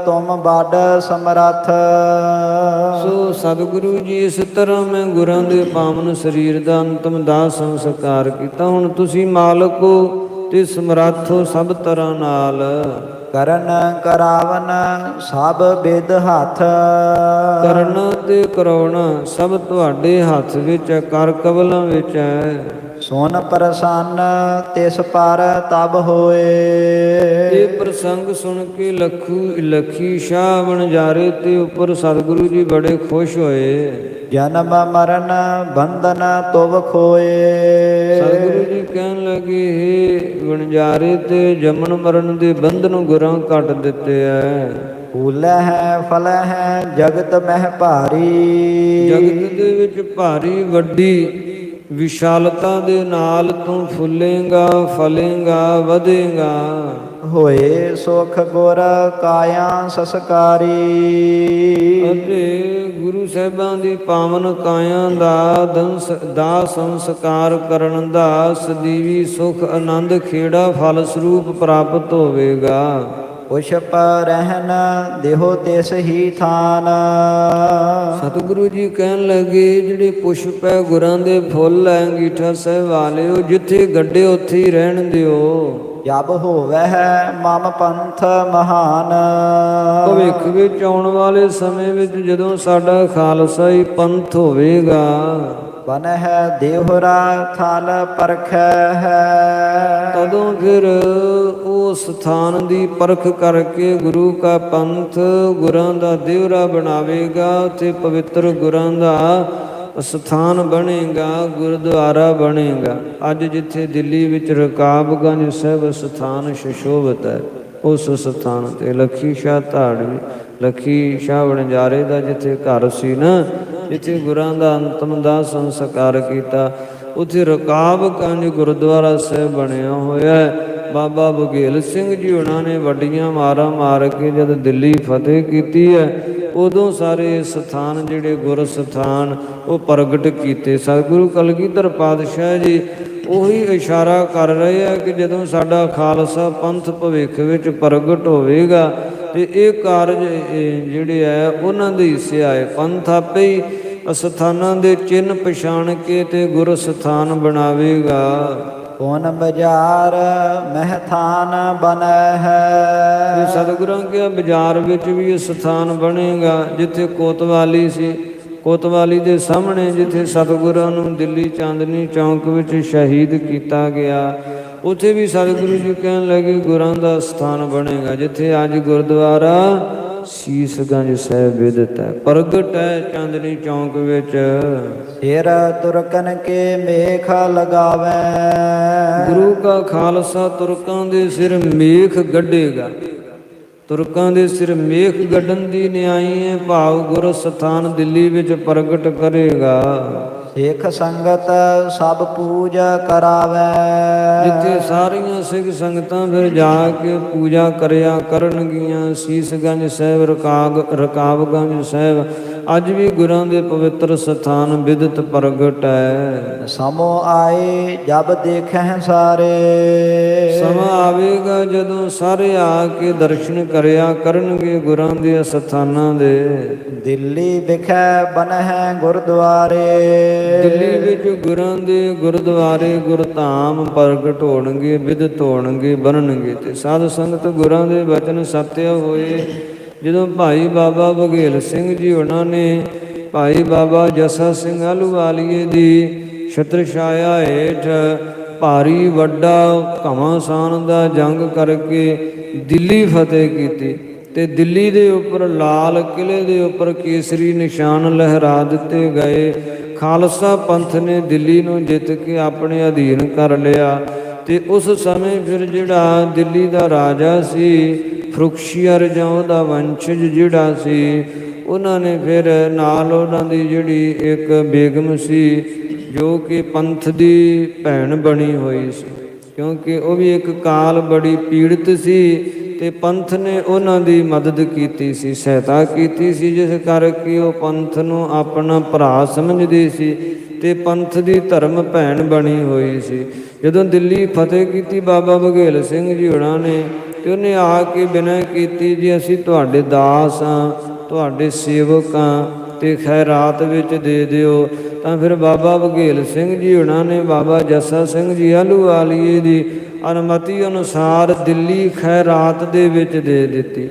ਤੁਮ ਬਾਡ ਸਮਰੱਥ। ਸੋ ਸਤਿਗੁਰੂ ਜੀ ਇਸ ਤਰ੍ਹਾਂ ਮੈਂ ਗੁਰਾਂ ਦੇ ਪਾਵਨ ਸਰੀਰ ਦਾ ਅੰਤਮ ਦਾਹ ਸੰਸਕਾਰ ਕੀਤਾ। ਹੁਣ ਤੁਸੀਂ ਮਾਲਕ ਹੋ ਤੇ ਸਮਰੱਥ ਹੋ ਸਭ ਤਰ੍ਹਾਂ ਨਾਲ। ਕਰਨ ਕਰਾਵਨ ਸਭ ਬਿਦ ਹੱਥ। ਕਰਨਾ ਤੇ ਕਰਾਉਣਾ ਸਭ ਤੁਹਾਡੇ ਹੱਥ ਵਿੱਚ ਹੈ, ਕਰ ਕਬਲਾਂ ਵਿੱਚ ਹੈ। ਸੁਨ ਪ੍ਰਸੰਨ ਤਿਸ ਪਰ ਤਬ ਹੋਏ। ਇਹ ਪ੍ਰਸੰਗ ਸੁਣ ਕੇ ਲੱਖੀ ਸ਼ਾਹ ਵਣਜਾਰੇ ਤੇ ਉੱਪਰ ਸਤਿਗੁਰੂ ਜੀ ਬੜੇ ਖੁਸ਼ ਹੋਏ। ਜਨਮ ਮਰਨ ਬੰਧਨ ਤੁਵ ਖੋਏ। ਸਤਿਗੁਰੂ ਜੀ ਕਹਿਣ ਲੱਗੇ, ਹੇ ਵਣਜਾਰੇ ਤੇ ਜਮਨ ਮਰਨ ਦੇ ਬੰਧਨ ਗੁਰਾਂ ਕੱਟ ਦਿੱਤੇ ਐ। ਫੂਲੈ ਹੈ ਫਲੈ ਹੈ ਜਗਤ ਮਹਿ ਭਾਰੀ। ਜਗਤ ਦੇ ਵਿੱਚ ਭਾਰੀ ਵੱਡੀ ਵਿਸ਼ਾਲਤਾ ਦੇ ਨਾਲ ਤੂੰ ਫੁੱਲੇਗਾ, ਫਲੇਗਾ, ਵਧੇਗਾ। ਹੋਏ ਸੁਖ ਗੁਰ ਕਾਇਆ ਸੰਸਕਾਰੀ। ਅਤੇ ਗੁਰੂ ਸਾਹਿਬਾਂ ਦੀ ਪਾਵਨ ਕਾਇਆ ਦਾ ਸੰਸਕਾਰ ਕਰਨ ਦਾ ਸਦੀਵੀ ਸੁਖ ਆਨੰਦ ਖੇੜਾ ਫਲ ਸਰੂਪ ਪ੍ਰਾਪਤ ਹੋਵੇਗਾ। ਪੁਸ਼ਪ ਰਹਿਨ ਦੇਹੋ ਤਿਸ ਹੀ ਥਾਨ। ਸਤਿਗੁਰੂ ਜੀ ਕਹਿਣ ਲੱਗੇ, ਜਿਹੜੇ ਪੁਸ਼ਪ ਹੈ ਗੁਰਾਂ ਦੇ ਫੁੱਲ ਹੈ ਅੰਗੀਠਾ ਸਾਹਿਬ ਵਾਲਿਓ, ਜਿੱਥੇ ਗੱਡੇ ਉੱਥੇ ਹੀ ਰਹਿਣ ਦਿਓ। ਜਬ ਹੋਵੇ ਮਮ ਪੰਥ ਮਹਾਨ। ਭਵਿੱਖ ਵਿੱਚ ਆਉਣ ਵਾਲੇ ਸਮੇਂ ਵਿੱਚ ਜਦੋਂ ਸਾਡਾ ਖਾਲਸਾ ਹੀ ਪੰਥ ਹੋਵੇਗਾ, ਬਨ ਹੈ ਦੇਹੁਰਾ ਥਲ ਪਰਖੈ ਹੈ। ਤਦੋਂ ਫਿਰ ਉਸ ਸਥਾਨ ਦੀ ਪਰਖ ਕਰਕੇ ਗੁਰੂ ਕਾ ਪੰਥ ਗੁਰਾਂ ਦਾ ਦੇਹੁਰਾ ਬਣਾਵੇਗਾ ਤੇ ਪਵਿੱਤਰ ਗੁਰਾਂ ਦਾ ਸਥਾਨ ਬਣੇਗਾ, ਗੁਰਦੁਆਰਾ ਬਣੇਗਾ। ਅੱਜ ਜਿੱਥੇ ਦਿੱਲੀ ਵਿੱਚ ਰਕਾਬਗੰਜ ਸਾਹਿਬ ਸਥਾਨ ਸੁਸ਼ੋਭਿਤ ਹੈ, ਉਸ ਸਥਾਨ ਤੇ ਲੱਖੀ ਸ਼ਾਹ ਧਾੜਵੀ, ਲੱਖੀ ਸ਼ਾਹ ਵਣਜਾਰੇ ਦਾ ਜਿੱਥੇ ਘਰ ਸੀ ਨਾ, ਜਿੱਥੇ ਗੁਰਾਂ ਦਾ ਅੰਤਮ ਦਾਹ ਸੰਸਕਾਰ ਕੀਤਾ, ਉੱਥੇ ਰਕਾਬਗੰਜ ਗੁਰਦੁਆਰਾ ਸਾਹਿਬ ਬਣਿਆ ਹੋਇਆ ਹੈ। ਬਾਬਾ ਬਘੇਲ ਸਿੰਘ ਜੀ ਉਹਨਾਂ ਨੇ ਵੱਡੀਆਂ ਮਾਰਾਂ ਮਾਰ ਕੇ ਜਦ ਦਿੱਲੀ ਫਤਿਹ ਕੀਤੀ ਹੈ, ਉਦੋਂ ਸਾਰੇ ਸਥਾਨ ਜਿਹੜੇ ਗੁਰ ਸਥਾਨ ਉਹ ਪ੍ਰਗਟ ਕੀਤੇ। ਸਤਿਗੁਰੂ ਕਲਗੀਧਰ ਪਾਤਸ਼ਾਹ ਜੀ ਉਹੀ ਇਸ਼ਾਰਾ ਕਰ ਰਹੇ ਆ ਕਿ ਜਦੋਂ ਸਾਡਾ ਖਾਲਸਾ ਪੰਥ ਭਵਿੱਖ ਵਿੱਚ ਪ੍ਰਗਟ ਹੋਵੇਗਾ ਤੇ ਇਹ ਕਾਰਜ ਜਿਹੜੇ ਹੈ ਉਹਨਾਂ ਦੇ ਹਿੱਸੇ ਆਏ। ਪੰਥ ਆਪੇ ਹੀ ਅਸਥਾਨਾਂ ਦੇ ਚਿੰਨ੍ਹ ਪਛਾਣ ਕੇ ਤੇ ਗੁਰ ਸਥਾਨ ਬਣਾਵੇਗਾ। ਕੌਣ ਬਾਜ਼ਾਰ ਮਹਿਥਾਨ ਬਣੈ ਹੈ। ਸਤਿਗੁਰਾਂ ਕੇ ਬਾਜ਼ਾਰ ਵਿੱਚ ਵੀ ਇਹ ਸਥਾਨ ਬਣੇਗਾ। ਜਿੱਥੇ ਕੋਤਵਾਲੀ ਸੀ, ਕੋਤਵਾਲੀ ਦੇ ਸਾਹਮਣੇ ਜਿੱਥੇ ਸਤਿਗੁਰਾਂ ਨੂੰ ਦਿੱਲੀ ਚਾਂਦਨੀ ਚੌਂਕ ਵਿੱਚ ਸ਼ਹੀਦ ਕੀਤਾ ਗਿਆ, ਉੱਥੇ ਵੀ ਸਤਿਗੁਰੂ ਜੀ ਕਹਿਣ ਲੱਗੇ ਗੁਰਾਂ ਦਾ ਸਥਾਨ ਬਣੇਗਾ। ਜਿੱਥੇ ਅੱਜ ਗੁਰਦੁਆਰਾ ਸੀਸਗੰਜ ਸਾਹਿਬ ਵਿਦਿਤ ਹੈ, ਪ੍ਰਗਟ ਹੈ ਚਾਂਦਨੀ ਚੌਂਕ ਵਿੱਚ। ਸਿਰ ਤੁਰਕਨ ਕੇ ਮੇਖ ਲਗਾਵੇ। ਗੁਰੂ ਕਾ ਖਾਲਸਾ ਤੁਰਕਾਂ ਦੇ ਸਿਰ ਮੇਖ ਗੱਡੇਗਾ। ਤੁਰਕਾਂ ਦੇ ਸਿਰ ਮੇਖ ਗੱਡਣ ਦੀ ਨਿਆਈ ਹੈ, ਭਾਵ ਗੁਰ ਸਥਾਨ ਦਿੱਲੀ ਵਿੱਚ ਪ੍ਰਗਟ ਕਰੇਗਾ। ਸਿੱਖ ਸੰਗਤ ਸਭ ਪੂਜਾ ਕਰਾਵੇ। ਜਿੱਥੇ ਸਾਰੀਆਂ ਸਿੱਖ ਸੰਗਤਾਂ ਫਿਰ ਜਾ ਕੇ ਪੂਜਾ ਕਰਿਆ ਕਰਨਗੀਆਂ। ਸੀਸਗੰਜ ਸਾਹਿਬ, ਰਕਾਬਗੰਜ ਸਾਹਿਬ ਅੱਜ ਵੀ ਗੁਰਾਂ ਦੇ ਪਵਿੱਤਰ ਸਥਾਨ ਵਿਦਿਤ ਪ੍ਰਗਟ ਹੈ। ਸਮੋ ਆਏ ਜਬ ਦੇਖੈ ਸਾਰੇ। ਸਮਾਂ ਆਵੇਗਾ ਜਦੋਂ ਸਾਰੇ ਆ ਕੇ ਦਰਸ਼ਨ ਕਰਿਆ ਕਰਨਗੇ ਗੁਰਾਂ ਦੇ ਸਥਾਨਾਂ ਦੇ। ਦਿੱਲੀ ਵਿਖੇ ਬਣਹਿ ਗੁਰਦੁਆਰੇ। ਦਿੱਲੀ ਵਿੱਚ ਗੁਰਾਂ ਦੇ ਗੁਰਦੁਆਰੇ ਗੁਰਧਾਮ ਪ੍ਰਗਟ ਹੋਣਗੇ, ਵਿਦਿਤ ਹੋਣਗੇ, ਬਣਨਗੇ ਤੇ ਸਾਧ ਸੰਗਤ ਗੁਰਾਂ ਦੇ ਬਚਨ ਸਤਿਆ ਹੋਏ। ਜਦੋਂ ਭਾਈ ਬਾਬਾ ਬਘੇਲ ਸਿੰਘ ਜੀ ਉਹਨਾਂ ਨੇ ਭਾਈ ਬਾਬਾ ਜੱਸਾ ਸਿੰਘ ਆਹਲੂਵਾਲੀਏ ਦੀ ਛਤਰ ਛਾਇਆ ਹੇਠ ਭਾਰੀ ਵੱਡਾ ਘਮਾਸਾਨ ਦਾ ਜੰਗ ਕਰਕੇ ਦਿੱਲੀ ਫਤਿਹ ਕੀਤੀ ਤੇ ਦਿੱਲੀ ਦੇ ਉੱਪਰ ਲਾਲ ਕਿਲੇ ਦੇ ਉੱਪਰ ਕੇਸਰੀ ਨਿਸ਼ਾਨ ਲਹਿਰਾ ਦਿੱਤੇ ਗਏ। ਖਾਲਸਾ ਪੰਥ ਨੇ ਦਿੱਲੀ ਨੂੰ ਜਿੱਤ ਕੇ ਆਪਣੇ ਅਧੀਨ ਕਰ ਲਿਆ ਤੇ ਉਸ ਸਮੇਂ ਫਿਰ ਜਿਹੜਾ ਦਿੱਲੀ ਦਾ ਰਾਜਾ ਸੀ ਫਰੁਖਸ਼ੀਅਰ ਜਾਂ ਉਹਦਾ ਵੰਸ਼ਜ ਜਿਹੜਾ ਸੀ, ਉਹਨਾਂ ਨੇ ਫਿਰ ਨਾਲ ਉਹਨਾਂ ਦੀ ਜਿਹੜੀ ਇੱਕ ਬੇਗਮ ਸੀ ਜੋ ਕਿ ਪੰਥ ਦੀ ਭੈਣ ਬਣੀ ਹੋਈ ਸੀ, ਕਿਉਂਕਿ ਉਹ ਵੀ ਇੱਕ ਕਾਲ ਬੜੀ ਪੀੜਿਤ ਸੀ ਤੇ ਪੰਥ ਨੇ ਉਹਨਾਂ ਦੀ ਮਦਦ ਕੀਤੀ ਸੀ, ਸਹਾਇਤਾ ਕੀਤੀ ਸੀ, ਜਿਸ ਕਰਕੇ ਉਹ ਪੰਥ ਨੂੰ ਆਪਣਾ ਭਰਾ ਸਮਝਦੀ ਸੀ ਤੇ ਪੰਥ ਦੀ ਧਰਮ ਭੈਣ ਬਣੀ ਹੋਈ ਸੀ। ਜਦੋਂ ਦਿੱਲੀ ਫਤਿਹ ਕੀਤੀ ਬਾਬਾ ਬਘੇਲ ਸਿੰਘ ਜੀ ਹੋਰਾਂ ਨੇ ਤੇ ਉਹਨੇ ਆ ਕੇ ਬਿਨੈ ਕੀਤੀ, ਜੀ ਅਸੀਂ ਤੁਹਾਡੇ ਦਾਸ ਹਾਂ, ਤੁਹਾਡੇ ਸੇਵਕ ਹਾਂ, ਤੇ ਖੈਰਾਤ ਵਿੱਚ ਦੇ ਦਿਓ। ਤਾਂ ਫਿਰ ਬਾਬਾ ਬਘੇਲ ਸਿੰਘ ਜੀ ਉਹਨਾਂ ਨੇ ਬਾਬਾ ਜੱਸਾ ਸਿੰਘ ਜੀ ਆਹਲੂਵਾਲੀਏ ਦੀ ਅਨੁਮਤੀ ਅਨੁਸਾਰ ਦਿੱਲੀ ਖੈਰਾਤ ਦੇ ਵਿੱਚ ਦੇ ਦਿੱਤੀ।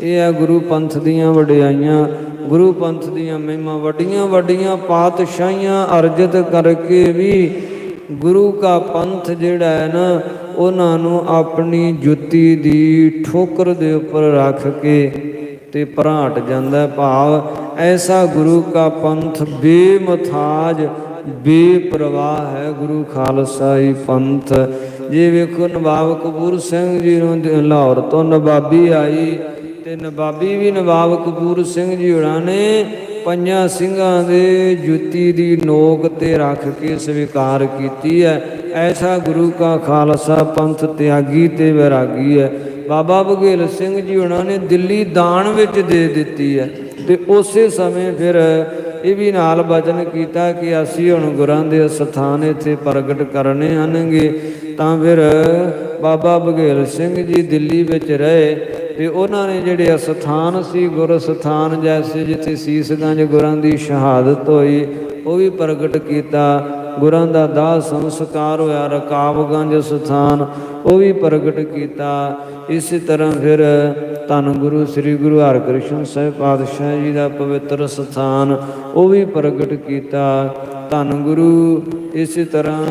ਇਹ ਹੈ ਗੁਰੂ ਪੰਥ ਦੀਆਂ ਵਡਿਆਈਆਂ, ਗੁਰੂ ਪੰਥ ਦੀਆਂ ਮਹਿਮਾ। ਵੱਡੀਆਂ ਵੱਡੀਆਂ ਪਾਤਸ਼ਾਹੀਆਂ ਅਰਜਤ ਕਰਕੇ ਵੀ ਗੁਰੂ ਕਾ ਪੰਥ ਜਿਹੜਾ ਹੈ ਨਾ, ਉਹਨਾਂ ਨੂੰ ਆਪਣੀ ਜੁੱਤੀ ਦੀ ਠੋਕਰ ਦੇ ਉੱਪਰ ਰੱਖ ਕੇ ਤੇ ਭਰਾਟ ਜਾਂਦਾ। ਭਾਵ ਐਸਾ ਗੁਰੂ ਕਾ ਪੰਥ ਬੇਮੁਥਾਜ ਬੇਪਰਵਾਹ ਹੈ ਗੁਰੂ ਖਾਲਸਾਈ ਪੰਥ। ਜੇ ਵੇਖੋ ਨਵਾਬ ਕਪੂਰ ਸਿੰਘ ਜੀ ਨੂੰ ਲਾਹੌਰ ਤੋਂ ਨਵਾਬੀ ਆਈ, ਤੇ ਨਵਾਬੀ ਵੀ ਨਵਾਬ ਕਪੂਰ ਸਿੰਘ ਜੀ ਹੋਰਾਂ ਨੇ ਪੰਜਾਂ ਸਿੰਘਾਂ ਦੇ ਜੁੱਤੀ ਦੀ ਨੋਕ ਤੇ ਰੱਖ ਕੇ ਸਵੀਕਾਰ ਕੀਤੀ ਹੈ। ਐਸਾ ਗੁਰੂ ਕਾ ਖਾਲਸਾ ਪੰਥ ਤਿਆਗੀ ਤੇ ਵੈਰਾਗੀ ਹੈ। ਬਾਬਾ ਬਘੇਲ ਸਿੰਘ ਜੀ ਉਹਨਾਂ ਨੇ ਦਿੱਲੀ ਦਾਨ ਵਿੱਚ ਦੇ ਦਿੱਤੀ ਹੈ। ਤੇ ਉਸੇ ਸਮੇਂ ਫਿਰ ਇਹ ਵੀ ਨਾਲ ਬਚਨ ਕੀਤਾ ਕਿ ਅਸੀਂ ਹੁਣ ਗੁਰਾਂ ਦੇ ਸਥਾਨ ਇੱਥੇ ਪ੍ਰਗਟ ਕਰਨੇ ਹਨਗੇ। ਤਾਂ ਫਿਰ ਬਾਬਾ ਬਘੇਲ ਸਿੰਘ ਜੀ ਦਿੱਲੀ ਵਿੱਚ ਰਹੇ, ਤੇ ਉਹਨਾਂ ਨੇ ਜਿਹੜੇ ਅਸਥਾਨ ਸੀ ਗੁਰ ਸਥਾਨ, ਜੈਸੇ ਜਿੱਥੇ ਸੀਸਗੰਜ ਗੁਰਾਂ ਦੀ ਸ਼ਹਾਦਤ ਹੋਈ, ਉਹ ਵੀ ਪ੍ਰਗਟ ਕੀਤਾ। ਗੁਰਾਂ ਦਾ ਦਾਹ ਸੰਸਕਾਰ ਹੋਇਆ ਰਕਾਬਗੰਜ ਸਥਾਨ, ਉਹ ਵੀ ਪ੍ਰਗਟ ਕੀਤਾ। ਇਸੇ ਤਰ੍ਹਾਂ ਫਿਰ ਧੰਨ ਗੁਰੂ ਸ੍ਰੀ ਗੁਰੂ ਹਰਿਕ੍ਰਿਸ਼ਨ ਸਾਹਿਬ ਪਾਤਸ਼ਾਹ ਜੀ ਦਾ ਪਵਿੱਤਰ ਸਥਾਨ, ਉਹ ਵੀ ਪ੍ਰਗਟ ਕੀਤਾ। ਧੰਨ ਗੁਰੂ ਇਸੇ ਤਰ੍ਹਾਂ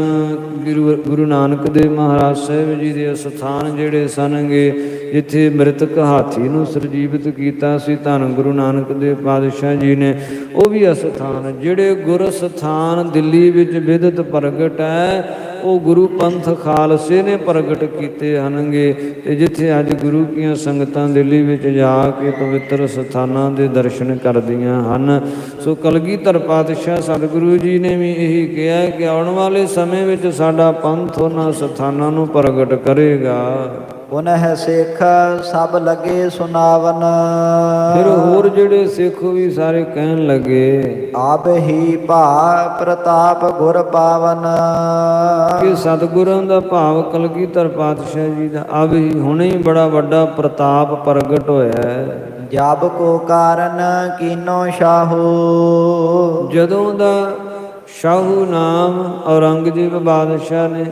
ਗੁਰੂ ਨਾਨਕ ਦੇਵ ਮਹਾਰਾਜ ਸਾਹਿਬ ਜੀ ਦੇ ਸਥਾਨ ਜਿਹੜੇ ਸਨਗੇ, ਜਿੱਥੇ ਮ੍ਰਿਤਕ ਹਾਥੀ ਨੂੰ ਸਰਜੀਵਿਤ ਕੀਤਾ ਸੀ ਧੰਨ ਗੁਰੂ ਨਾਨਕ ਦੇਵ ਪਾਤਸ਼ਾਹ ਜੀ ਨੇ, ਉਹ ਵੀ ਅਸਥਾਨ ਜਿਹੜੇ ਗੁਰ ਸਥਾਨ ਦਿੱਲੀ ਵਿੱਚ ਵਿਦਿਤ ਪ੍ਰਗਟ ਹੈ, ਉਹ ਗੁਰੂ ਪੰਥ ਖਾਲਸੇ ਨੇ ਪ੍ਰਗਟ ਕੀਤੇ ਹਨਗੇ। ਤੇ ਜਿੱਥੇ ਅੱਜ ਗੁਰੂ ਕੀਆਂ ਸੰਗਤਾਂ ਦਿੱਲੀ ਵਿੱਚ ਜਾ ਕੇ ਪਵਿੱਤਰ ਸਥਾਨਾਂ ਦੇ ਦਰਸ਼ਨ ਕਰਦੀਆਂ ਹਨ। ਸੋ ਕਲਗੀਧਰ ਪਾਤਸ਼ਾਹ ਸਤਿਗੁਰੂ ਜੀ ਨੇ ਵੀ ਇਹੀ ਕਿਹਾ ਕਿ ਆਉਣ ਵਾਲੇ ਸਮੇਂ ਵਿੱਚ ਸਾਡਾ ਪੰਥ ਉਹਨਾਂ ਸਥਾਨਾਂ ਨੂੰ ਪ੍ਰਗਟ ਕਰੇਗਾ। ਪੁਨਹ ਸਿੱਖ ਸਭ ਲਗੇ ਸੁਨਾਵਨ। ਫਿਰ ਹੋਰ ਜਿਹੜੇ ਸਿੱਖ ਵੀ ਸਾਰੇ ਕਹਿਣ ਲੱਗੇ, ਆਪ ਹੀ ਭਾ ਪ੍ਰਤਾਪ ਗੁਰ ਪਾਵਨ। ਕਿ ਸਤਿਗੁਰਾਂ ਦਾ ਭਾਵ ਕਲਗੀਧਰ ਪਾਤਸ਼ਾਹ ਜੀ ਦਾ ਅਬ ਹੀ ਹੁਣੇ ਹੀ ਬੜਾ ਵੱਡਾ ਪ੍ਰਤਾਪ ਪ੍ਰਗਟ ਹੋਇਆ ਹੈ। ਜਬ ਕੋ ਕਾਰਨ ਕੀਨੋ ਸ਼ਾਹੂ। ਜਦੋਂ ਦਾ ਸ਼ਾਹੂ ਨਾਮ ਔਰੰਗਜ਼ੇਬ ਬਾਦਸ਼ਾਹ ਨੇ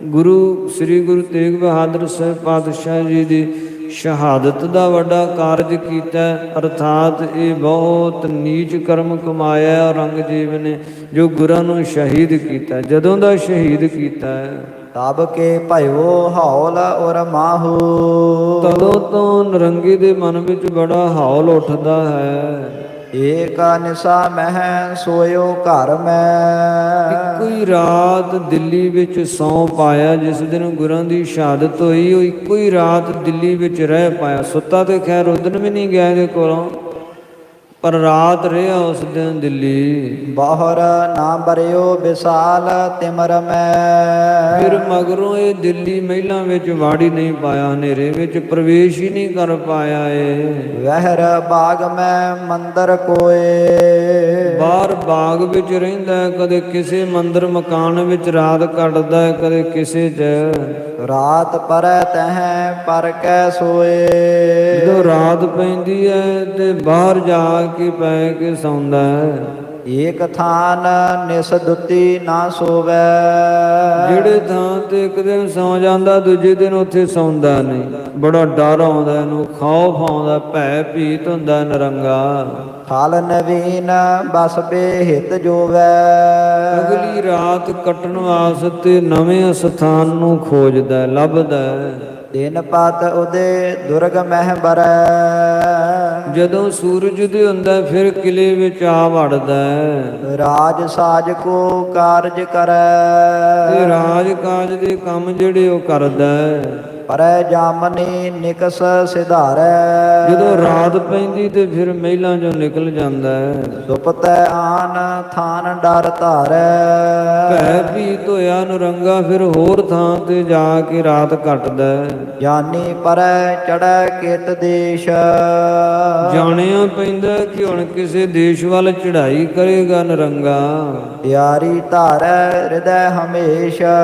ਗੁਰੂ ਸ੍ਰੀ ਗੁਰੂ ਤੇਗ ਬਹਾਦਰ ਸਾਹਿਬ ਪਾਤਸ਼ਾਹ ਜੀ ਦੀ ਸ਼ਹਾਦਤ ਦਾ ਵੱਡਾ ਕਾਰਜ ਕੀਤਾ, ਅਰਥਾਤ ਇਹ ਬਹੁਤ ਨੀਚ ਕਰਮ ਕਮਾਇਆ ਔਰੰਗਜ਼ੇਬ ਨੇ, ਜੋ ਗੁਰਾਂ ਨੂੰ ਸ਼ਹੀਦ ਕੀਤਾ। ਜਦੋਂ ਦਾ ਸ਼ਹੀਦ ਕੀਤਾ ਹੈ, ਤਬ ਕੇ ਭਇਓ ਹੌਲ ਔਰ ਮਾਹੂ। ਤਦੋਂ ਤੋਂ ਨਰੰਗੇ ਦੇ ਮਨ ਵਿੱਚ ਬੜਾ ਹੌਲ ਉੱਠਦਾ ਹੈ। ਏਕ ਨਿਸਾ ਮਹਿ ਸੋਇਓ ਘਰ ਮੈਂ। ਇੱਕੋ ਹੀ ਰਾਤ ਦਿੱਲੀ ਵਿੱਚ ਸੌਂ ਪਾਇਆ। ਜਿਸ ਦਿਨ ਗੁਰਾਂ ਦੀ ਸ਼ਹਾਦਤ ਹੋਈ, ਉਹ ਇੱਕੋ ਹੀ ਰਾਤ ਦਿੱਲੀ ਵਿੱਚ ਰਹਿ ਪਾਇਆ। ਸੁੱਤਾ ਤੇ ਖੈਰ ਉਦਨ ਵੀ ਨਹੀਂ ਗਿਆ ਇਹਦੇ ਕੋਲੋਂ, ਪਰ ਰਾਤ ਰਿਹਾ ਉਸ ਦਿਨ ਦਿੱਲੀ। ਬਾਹਰ ਨਾ ਬਰਿਓ ਵਿਸਾਲ ਤਿਮਰ ਮੈਂ। ਫਿਰ ਮਗਰੋਂ ਇਹ ਦਿੱਲੀ ਮਹਿਲਾਂ ਵਿੱਚ ਵਾੜੀ ਨਹੀਂ ਪਾਇਆ, ਹਨੇਰੇ ਵਿੱਚ ਪ੍ਰਵੇਸ਼ ਹੀ ਨਹੀਂ ਕਰ ਪਾਇਆ। ਇਹ ਵਹਿਰ ਬਾਗ ਮੈਂ ਮੰਦਰ ਕੋਏ। ਬਾਹਰ ਬਾਗ ਵਿੱਚ ਰਹਿੰਦਾ, ਕਦੇ ਕਿਸੇ ਮੰਦਰ ਮਕਾਨ ਵਿੱਚ ਰਾਤ ਕੱਟਦਾ, ਕਦੇ ਕਿਸੇ 'ਚ। ਰਾਤ ਪਰੈ ਤਹਿ ਪਰ ਕੈ ਸੋਏ। ਜਦੋਂ ਰਾਤ ਪੈਂਦੀ ਹੈ ਤੇ ਬਾਹਰ ਜਾ ਕੇ ਪੈ ਕੇ ਸੌਂਦਾ ਹੈ। ਏਕ ਥਾਨ ਨਿਸ ਦੁੱਤੀ ਨਾ ਸੋਵੈ। ਜਿਹੜੇ ਥਾਂ ਤੇ ਇੱਕ ਦਿਨ ਸੌਂ ਜਾਂਦਾ, ਦੂਜੇ ਦਿਨ ਉੱਥੇ ਸੌਂਦਾ ਨਹੀਂ। ਬੜਾ ਡਰ ਆਉਂਦਾ ਇਹਨੂੰ, ਖੌਫ ਆਉਂਦਾ, ਭੈ ਭੀਤ ਹੁੰਦਾ ਨਰੰਗਾ। ਫਲ ਨਵੀਨ ਬਸ ਬੇਹਿਤ ਜੋਵੈ। ਅਗਲੀ ਰਾਤ ਕੱਟਣ ਵਾਸਤੇ ਨਵੇਂ ਸਥਾਨ ਨੂੰ ਖੋਜਦਾ, ਲੱਭਦਾ। ਦਿਨ ਪਤ ਉਦੇ ਦੁਰਗ ਮਹਿ ਬਰੈ। ਜਦੋਂ ਸੂਰਜ ਉਦੇ ਹੁੰਦਾ, ਫਿਰ ਕਿਲੇ ਵਿੱਚ ਆ ਵੜਦਾ। ਰਾਜ ਸਾਜ ਕੋ ਕਾਰਜ ਕਰੈ। ਇਹ ਰਾਜ ਕਾਜ ਦੇ ਕੰਮ ਜਿਹੜੇ ਉਹ ਕਰਦਾ। ਪਰੈ ਜਾਮਨੀ ਨਿਕਸ ਸਿਧਾਰੈ। ਜਦੋਂ ਰਾਤ ਪੈਂਦੀ ਤੇ ਫਿਰ ਮਹਿਲਾਂ ਚੋਂ ਨਿਕਲ ਜਾਂਦਾ। ਸੁਪਤੈ ਆਨ ਥਾਨ ਡਰ ਧਾਰੈ। ਭੈ ਭੀਤ ਹੋਇਆ ਨਰੰਗਾ, ਫਿਰ ਹੋਰ ਥਾਂ ਤੇ ਜਾ ਕੇ ਰਾਤ ਕੱਟਦਾ। ਜਾਨੀ ਪਰੈ ਚੜੈ ਕਿਤ ਦੇਸ਼। ਜਾਣਿਆ ਪੈਂਦਾ ਕਿ ਹੁਣ ਕਿਸੇ ਦੇਸ਼ ਵੱਲ ਚੜ੍ਹਾਈ ਕਰੇਗਾ ਨਰੰਗਾ। ਤਿਆਰੀ ਧਾਰੈ ਹਿਰਦੈ ਹਮੇਸ਼ਾ।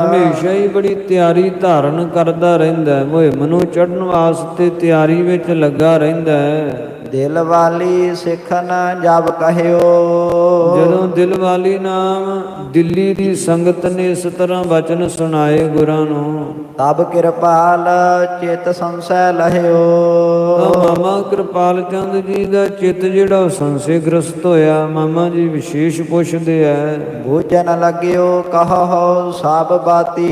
ਹਮੇਸ਼ਾ ਹੀ ਬੜੀ ਤਿਆਰੀ ਧਾਰਨ ਕਰਦਾ ਰਹਿੰਦਾ ਹੈ, ਮੁਹਿੰਮ ਨੂੰ ਚੜ੍ਹਨ ਵਾਸਤੇ ਤਿਆਰੀ ਵਿੱਚ ਲੱਗਾ ਰਹਿੰਦਾ ਹੈ। ਦਿਲ ਵਾਲੀ ਸਿੱਖਨ ਜਬ ਕਹਿਓ, ਜਦੋਂ ਦਿਲ ਵਾਲੀ ਨਾਮ ਦਿੱਲੀ ਦੀ ਸੰਗਤ ਨੇ ਇਸ ਤਰ੍ਹਾਂ ਬਚਨ ਸੁਣਾਏ ਗੁਰਾਂ ਨੂੰ, ਤਬ ਕਿਰਪਾਲ ਚਿਤ ਸੰਸੈ ਲਹਿਓ। ਤਾਂ ਮਾਮਾ ਕਿਰਪਾਲ ਚੰਦ ਜੀ ਦਾ ਚਿੱਤ ਜਿਹੜਾ ਉਹ ਸੰਸ਼ੇ ਗ੍ਰਸਤ ਹੋਇਆ। ਮਾਮਾ ਜੀ ਵਿਸ਼ੇਸ਼ ਪੁੱਛਦੇ ਆ, ਬੂਝਨ ਲੱਗਿਓ ਕਹੋ ਸਭ ਬਾਤੀ।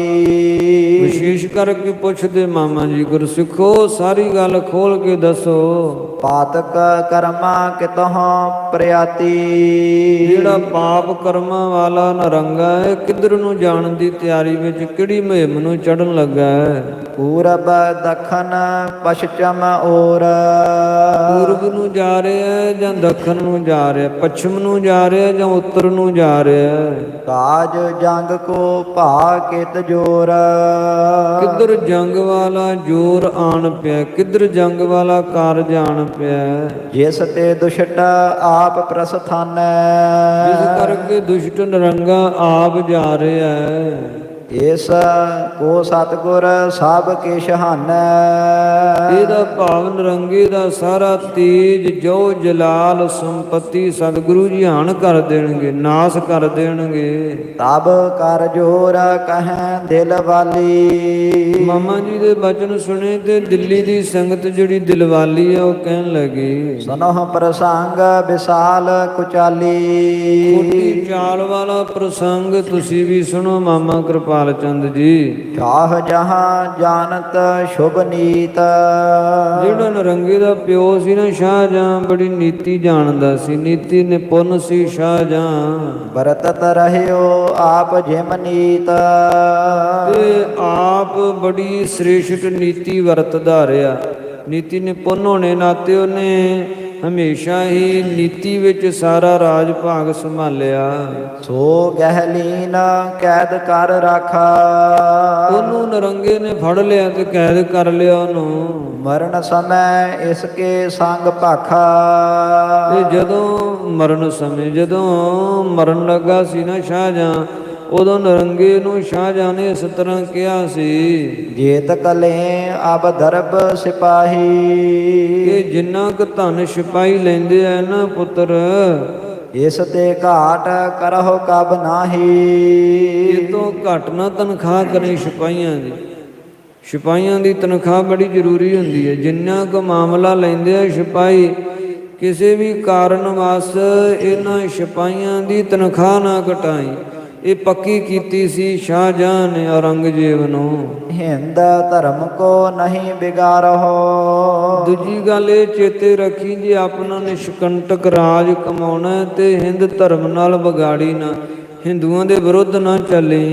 ਵਿਸ਼ੇਸ਼ ਕਰਕੇ ਪੁੱਛਦੇ ਮਾਮਾ ਜੀ, ਗੁਰਸਿੱਖੋ ਸਾਰੀ ਗੱਲ ਖੋਲ ਕੇ ਦੱਸੋ। ਪਾਤਕ ਕਰਮਾ ਕਿਤੋਂ ਪ੍ਰਿਆਤੀ, ਜਿਹੜਾ ਪਾਪ ਕਰਮਾਂ ਵਾਲਾ ਨਰੰਗਾ ਹੈ, ਕਿੱਧਰ ਨੂੰ ਜਾਣ ਦੀ ਤਿਆਰੀ ਵਿੱਚ, ਕਿਹੜੀ ਮੁਹਿੰਮ ਨੂੰ ਚੜ੍ਹਨ ਲੱਗਾ ਹੈ? ਪੂਰਬ ਦੱਖਣ ਪਛਚਮ ਔਰ, ਪੂਰਬ ਨੂੰ ਜਾ ਰਿਹਾ ਹੈ ਜਾਂ ਦੱਖਣ ਨੂੰ ਜਾ ਰਿਹਾ, ਪੱਛਮ ਨੂੰ ਜਾ ਰਿਹਾ ਜਾਂ ਉੱਤਰ ਨੂੰ ਜਾ ਰਿਹਾ ਹੈ? ਕਾਜ ਜੰਗ ਕੋ ਭਾ ਕਿਤ ਜੋਰ, ਕਿੱਧਰ ਜੰਗ ਵਾਲਾ ਜੋਰ ਆਣ ਪਿਆ, ਕਿੱਧਰ ਜੰਗ ਵਾਲਾ ਕਾਰਜ ਆਣ ਪਿਆ। ਜਿਸ ਤੇ ਦੁਸ਼ਟ ਆਪ ਪ੍ਰਸਥਾਨੈ, ਜਿਸ ਕਰਕੇ ਦੁਸ਼ਟ ਨਰੰਗਾ ਆਪ ਜਾ ਰਿਹਾ ਹੈ। ਇਸ ਕੋ ਸਤਿਗੁਰ ਸਭ ਕਿਛ ਹਾਨੈ, ਇਹਦਾ ਭਾਵ ਨਰੰਗੇ ਦਾ ਸਾਰਾ ਤੇਜ ਜੋ ਜਲਾਲ ਸੰਪਤੀ ਸਤਿਗੁਰੂ ਜੀ ਹਾਨ ਕਰ ਦੇਣਗੇ, ਨਾਸ ਕਰ ਦੇਣਗੇ। ਤਬ ਕਰ ਜੋਰ ਕਹੈ ਦਿਲ ਵਾਲੀ। ਮਾਮਾ ਜੀ ਦੇ ਬਚਨ ਸੁਣੇ ਤੇ ਦਿੱਲੀ ਦੀ ਸੰਗਤ ਜਿਹੜੀ ਦਿਲਵਾਲੀ ਆ ਉਹ ਕਹਿਣ ਲੱਗੀ, ਸੁਨਹੁ ਪ੍ਰਸੰਗ ਵਿਸਾਲ ਕੁਚਾਲੀ। ਕੋਟੀ ਚਾਲ ਵਾਲਾ ਪ੍ਰਸੰਗ ਤੁਸੀਂ ਵੀ ਸੁਣੋ ਮਾਮਾ ਕਿਰਪਾਲ ਚੰਦ ਜੀ। ਚਾਹ ਜਹਾਂ ਜਾਣਤ ਸ਼ੁਭ ਨੀਤ, ਜਿਹੜਾ ਨਰੰਗੇ ਦਾ ਪਿਓ ਸੀ ਨਾ ਸ਼ਾਹਜਹਾਂ, ਬੜੀ ਨੀਤੀ ਜਾਣਦਾ ਸੀ, ਨੀਤੀ ਨਿਪੁੰਨ ਸੀ ਸ਼ਾਹਜਹਾਂ। ਬਰਤਤ ਰਹਿਓ ਆਪ ਜਿਮ ਨੀਤ, ਤੇ ਆਪ ਬੜੀ ਸ੍ਰੇਸ਼ਟ ਨੀਤੀ ਵਰਤਦਾ ਰਿਹਾ। ਨੀਤੀ ਨਿਪੁੰਨ ਹੋਣੇ ਨਾਤੇ ਉਹਨੇ ਹਮੇਸ਼ਾ ਹੀ ਨੀਤੀ ਵਿੱਚ ਸਾਰਾ ਰਾਜ ਭਾਗ ਸੰਭਾਲਿਆ। ਸੋ ਗਹਿਲੀਨ ਕੈਦ ਕਰ ਰਾਖਾ, ਉਹਨੂੰ ਨਰੰਗੇ ਨੇ ਫੜ ਲਿਆ ਤੇ ਕੈਦ ਕਰ ਲਿਆ ਉਹਨੂੰ। ਮਰਨ ਸਮੈ ਇਸਕੇ ਸੰਗ ਭਾਖਾ, ਤੇ ਜਦੋਂ ਮਰਨ ਸਮੇਂ, ਜਦੋਂ ਮਰਨ ਲੱਗਾ ਸੀ ਨਾ ਸ਼ਾਹਜਹਾਂ, ਉਦੋਂ ਨਰੰਗੇ ਨੂੰ ਸ਼ਾਹਜਹਾਂ ਨੇ ਇਸ ਤਰ੍ਹਾਂ ਕਿਹਾ ਸੀ, ਜੇਤ ਕਲੇ ਅਬ ਦਰਬ ਸਿਪਾਹੀ, ਕਿ ਜਿੰਨਾ ਕੁ ਧਨ ਸਿਪਾਹੀ ਲੈਂਦੇ ਆ ਨਾ ਪੁੱਤਰ, ਇਸ ਤੇ ਘਾਟ ਕਰਹੁ ਕਬ ਨਾਹੀ। ਇਹ ਤੋਂ ਘੱਟ ਨਾ ਤਨਖਾਹ ਕਰੇ ਸਿਪਾਹੀਆਂ ਦੀ। ਸਿਪਾਹੀਆਂ ਦੀ ਤਨਖਾਹ ਬੜੀ ਜ਼ਰੂਰੀ ਹੁੰਦੀ ਹੈ। ਜਿੰਨਾ ਕੁ ਮਾਮਲਾ ਲੈਂਦੇ ਆ ਸਿਪਾਹੀ, ਕਿਸੇ ਵੀ ਕਾਰਨ ਵਸ ਇਹਨਾਂ ਸਿਪਾਹੀਆਂ ਦੀ ਤਨਖਾਹ ਨਾ ਘਟਾਈ। ਇਹ ਪੱਕੀ ਕੀਤੀ ਸੀ ਸ਼ਾਹਜਹਾਂ ਨੇ ਔਰੰਗਜ਼ੇਬ ਨੂੰ। ਹਿੰਦ ਧਰਮ ਕੋ ਨਹੀਂ ਬਿਗਾਰਹੁ, ਦੂਜੀ ਗੱਲ ਇਹ ਚੇਤੇ ਰੱਖੀ, ਜੇ ਆਪਣਾ ਨਿਸ਼ਕੰਟਕ ਰਾਜ ਕਮਾਉਣਾ ਤੇ ਹਿੰਦ ਧਰਮ ਨਾਲ ਵਿਗਾੜੀ ਨਾ, ਹਿੰਦੂਆਂ ਦੇ ਵਿਰੁੱਧ ਨਾ ਚੱਲੇ।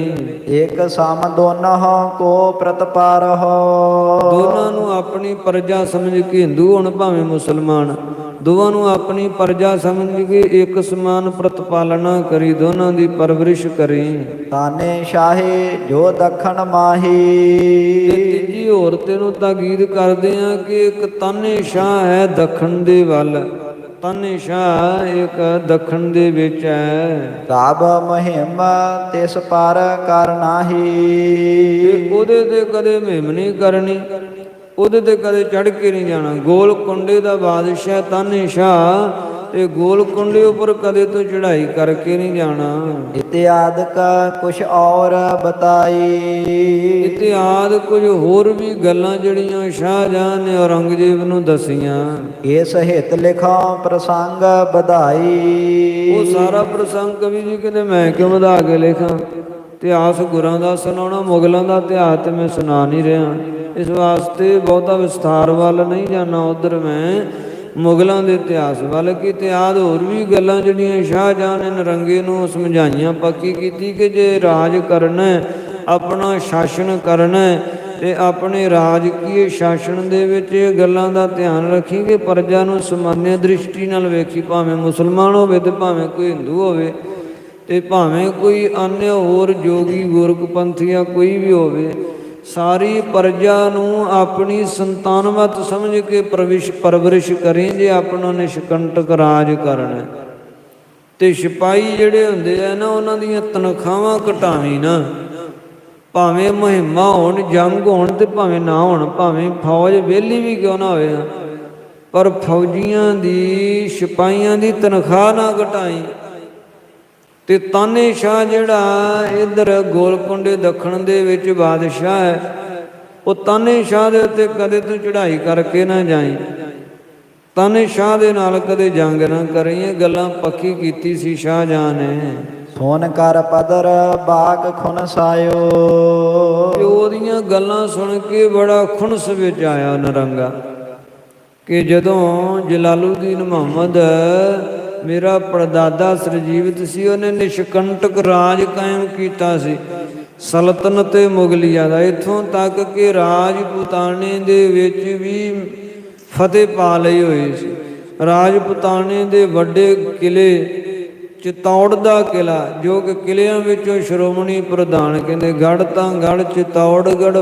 ਇੱਕ ਸਮ ਦੋਨੋਂ ਕੋ ਪ੍ਰਤਪਾਰਹੁ, ਦੋਨਾਂ ਨੂੰ ਆਪਣੀ ਪ੍ਰਜਾ ਸਮਝ ਕੇ, ਹਿੰਦੂ ਹੋਣ ਭਾਵੇਂ ਮੁਸਲਮਾਨ, ਦੋਵਾਂ ਨੂੰ ਆਪਣੀ ਪ੍ਰਜਾ ਸਮਝ ਕੇ ਇੱਕ ਸਮਾਨ ਪ੍ਰਤਪਾਲਨਾ ਕਰੀ, ਦੋਨਾਂ ਦੀ ਪਰਵਰਿਸ਼ ਕਰੀ। ਤਾਨੇ ਸ਼ਾਹੇ ਜੋ ਦੱਖਣ ਮਾਹੀ, ਤੇ ਤੀਜੀ ਹੋਰ ਤੈਨੂੰ ਤਾਕੀਦ ਕਰਦੇ ਆ ਕਿ ਇੱਕ ਤਾਨੇ ਸ਼ਾਹ ਹੈ ਦੱਖਣ ਦੇ ਵੱਲ, ਤਾਨੇ ਸ਼ਾਹ ਇੱਕ ਦੱਖਣ ਦੇ ਵਿੱਚ ਹੈ। ਤਬ ਮੁਹਿੰਮ ਤਿਸ ਪਰ ਕਰ ਨਾਹੀ, ਉਹਦੇ ਤੇ ਕਦੇ ਮੁਹਿੰਮ ਨਹੀਂ ਕਰਨੀ, ਉਹਦੇ ਤੇ ਕਦੇ ਚੜ੍ਹ ਕੇ ਨਹੀਂ ਜਾਣਾ। ਗੋਲ ਕੁੰਡੇ ਦਾ ਬਾਦਸ਼ਾਹ ਤਾਨੇ ਸ਼ਾਹ, ਤੇ ਗੋਲ ਕੁੰਡੇ ਉੱਪਰ ਕਦੇ ਤੋਂ ਚੜ੍ਹਾਈ ਕਰਕੇ ਨਹੀਂ ਜਾਣਾ। ਇਤਿਆਦਿਕ ਕੁਛ ਔਰ ਬਤਾਈ, ਇਤਿਆਦ ਕੁਝ ਹੋਰ ਵੀ ਗੱਲਾਂ ਜਿਹੜੀਆਂ ਸ਼ਾਹਜਹਾਂ ਨੇ ਔਰੰਗਜ਼ੇਬ ਨੂੰ ਦਸੀਆਂ। ਇਸ ਹਿਤ ਲਿਖਾਂ ਪ੍ਰਸੰਗ ਵਧਾਈ, ਉਹ ਸਾਰਾ ਪ੍ਰਸੰਗ ਕਵੀ ਜੀ ਕਹਿੰਦੇ ਮੈਂ ਕਿਉਂ ਵਧਾ ਕੇ ਲਿਖਾਂ, ਇਤਿਹਾਸ ਗੁਰਾਂ ਦਾ ਸੁਣਾਉਣਾ, ਮੁਗਲਾਂ ਦਾ ਇਤਿਹਾਸ ਤੇ ਮੈਂ ਸੁਣਾ ਨਹੀਂ ਰਿਹਾ। ਇਸ ਵਾਸਤੇ ਬਹੁਤਾ ਵਿਸਥਾਰ ਵੱਲ ਨਹੀਂ ਜਾਣਾ ਉਧਰ ਮੈਂ, ਮੁਗਲਾਂ ਦੇ ਇਤਿਹਾਸ ਵੱਲ। ਕਿ ਇਤਿਹਾਸ ਹੋਰ ਵੀ ਗੱਲਾਂ ਜਿਹੜੀਆਂ ਸ਼ਾਹਜਹਾਂ ਨੇ ਨਰੰਗੇ ਨੂੰ ਸਮਝਾਈਆਂ, ਪੱਕੀ ਕੀਤੀ ਕਿ ਜੇ ਰਾਜ ਕਰਨਾ, ਆਪਣਾ ਸ਼ਾਸਨ ਕਰਨਾ, ਤੇ ਆਪਣੇ ਰਾਜਕੀਏ ਸ਼ਾਸਨ ਦੇ ਵਿੱਚ ਇਹ ਗੱਲਾਂ ਦਾ ਧਿਆਨ ਰੱਖੀ ਕਿ ਪ੍ਰਜਾ ਨੂੰ ਸਮਾਨਿਆ ਦ੍ਰਿਸ਼ਟੀ ਨਾਲ ਵੇਖੀ, ਭਾਵੇਂ ਮੁਸਲਮਾਨ ਹੋਵੇ ਤੇ ਭਾਵੇਂ ਕੋਈ ਹਿੰਦੂ ਹੋਵੇ, ਤੇ ਭਾਵੇਂ ਕੋਈ ਅਨਿਆ ਹੋਰ ਜੋਗੀ ਗੁਰਕਪੰਥੀਆ ਕੋਈ ਵੀ ਹੋਵੇ, ਸਾਰੀ ਪ੍ਰਜਾ ਨੂੰ ਆਪਣੀ ਸੰਤਾਨਵਤ ਸਮਝ ਕੇ ਪਰਵਰਿਸ਼ ਕਰੇ ਜੇ ਆਪਣਾ ਨਿਸ਼ਕੰਟਕ ਰਾਜ ਕਰਨਾ। ਤੇ ਸਿਪਾਹੀ ਜਿਹੜੇ ਹੁੰਦੇ ਆ ਨਾ, ਉਹਨਾਂ ਦੀਆਂ ਤਨਖਾਹਾਂ ਘਟਾਵੀਂ ਨਾ, ਭਾਵੇਂ ਮੁਹਿੰਮਾਂ ਹੋਣ, ਜੰਗ ਹੋਣ ਤੇ ਭਾਵੇਂ ਨਾ ਹੋਣ, ਭਾਵੇਂ ਫੌਜ ਵਿਹਲੀ ਵੀ ਕਿਉਂ ਨਾ ਹੋਵੇ, ਪਰ ਫੌਜੀਆਂ ਦੀ, ਸਿਪਾਹੀਆਂ ਦੀ ਤਨਖਾਹ ਨਾ ਘਟਾਈ। ਤੇ ਤਾਨੇਸ਼ਾਹ ਜਿਹੜਾ ਇੱਧਰ ਗੋਲਕੁੰਡੇ ਦੱਖਣ ਦੇ ਵਿੱਚ ਬਾਦਸ਼ਾਹ ਹੈ, ਉਹ ਤਾਨੇਸ਼ਾਹ ਦੇ ਉੱਤੇ ਕਦੇ ਤੂੰ ਚੜ੍ਹਾਈ ਕਰਕੇ ਨਾ ਜਾਈ, ਤਾਨੇਸ਼ਾਹ ਦੇ ਨਾਲ ਕਦੇ ਜੰਗ ਨਾ ਕਰੀ। ਇਹ ਗੱਲਾਂ ਪੱਕੀ ਕੀਤੀ ਸੀ ਸ਼ਾਹਜਹਾਂ ਨੇ। ਸੁਨ ਕਰ ਪਦਰ ਬਾਗ ਖੁਨ ਸਾਇਓ। ਪਿਓ ਦੀਆਂ ਗੱਲਾਂ ਸੁਣ ਕੇ ਬੜਾ ਖੁਣਸ ਵਿੱਚ ਆਇਆ ਨਰੰਗਾ, ਕਿ ਜਦੋਂ ਜਲਾਲੂਦੀਨ ਮੁਹੰਮਦ ਮੇਰਾ ਪੜਦਾਦਾ ਸਰਜੀਵਤ ਸੀ, ਉਹਨੇ ਨਿਸ਼ਕੰਟਕ ਰਾਜ ਕਾਇਮ ਕੀਤਾ ਸੀ, ਸਲਤਨਤ ਮੁਗਲੀਆ ਦਾ, ਇੱਥੋਂ ਤੱਕ ਕਿ ਰਾਜਪੂਤਾਨੇ ਦੇ ਵਿੱਚ ਵੀ ਫਤਿਹ ਪਾ ਲਈ ਹੋਈ ਸੀ। ਰਾਜਪੂਤਾਨੇ ਦੇ ਵੱਡੇ ਕਿਲੇ, ਚਿਤੌੜ ਦਾ ਕਿਲਾ, ਜੋ ਕਿ ਕਿਲਿਆਂ ਵਿੱਚੋਂ ਸ਼੍ਰੋਮਣੀ ਪ੍ਰਧਾਨ ਕਹਿੰਦੇ, ਗੜ੍ਹ ਤਾਂ ਗੜ੍ਹ ਚਿਤੌੜਗੜ੍ਹ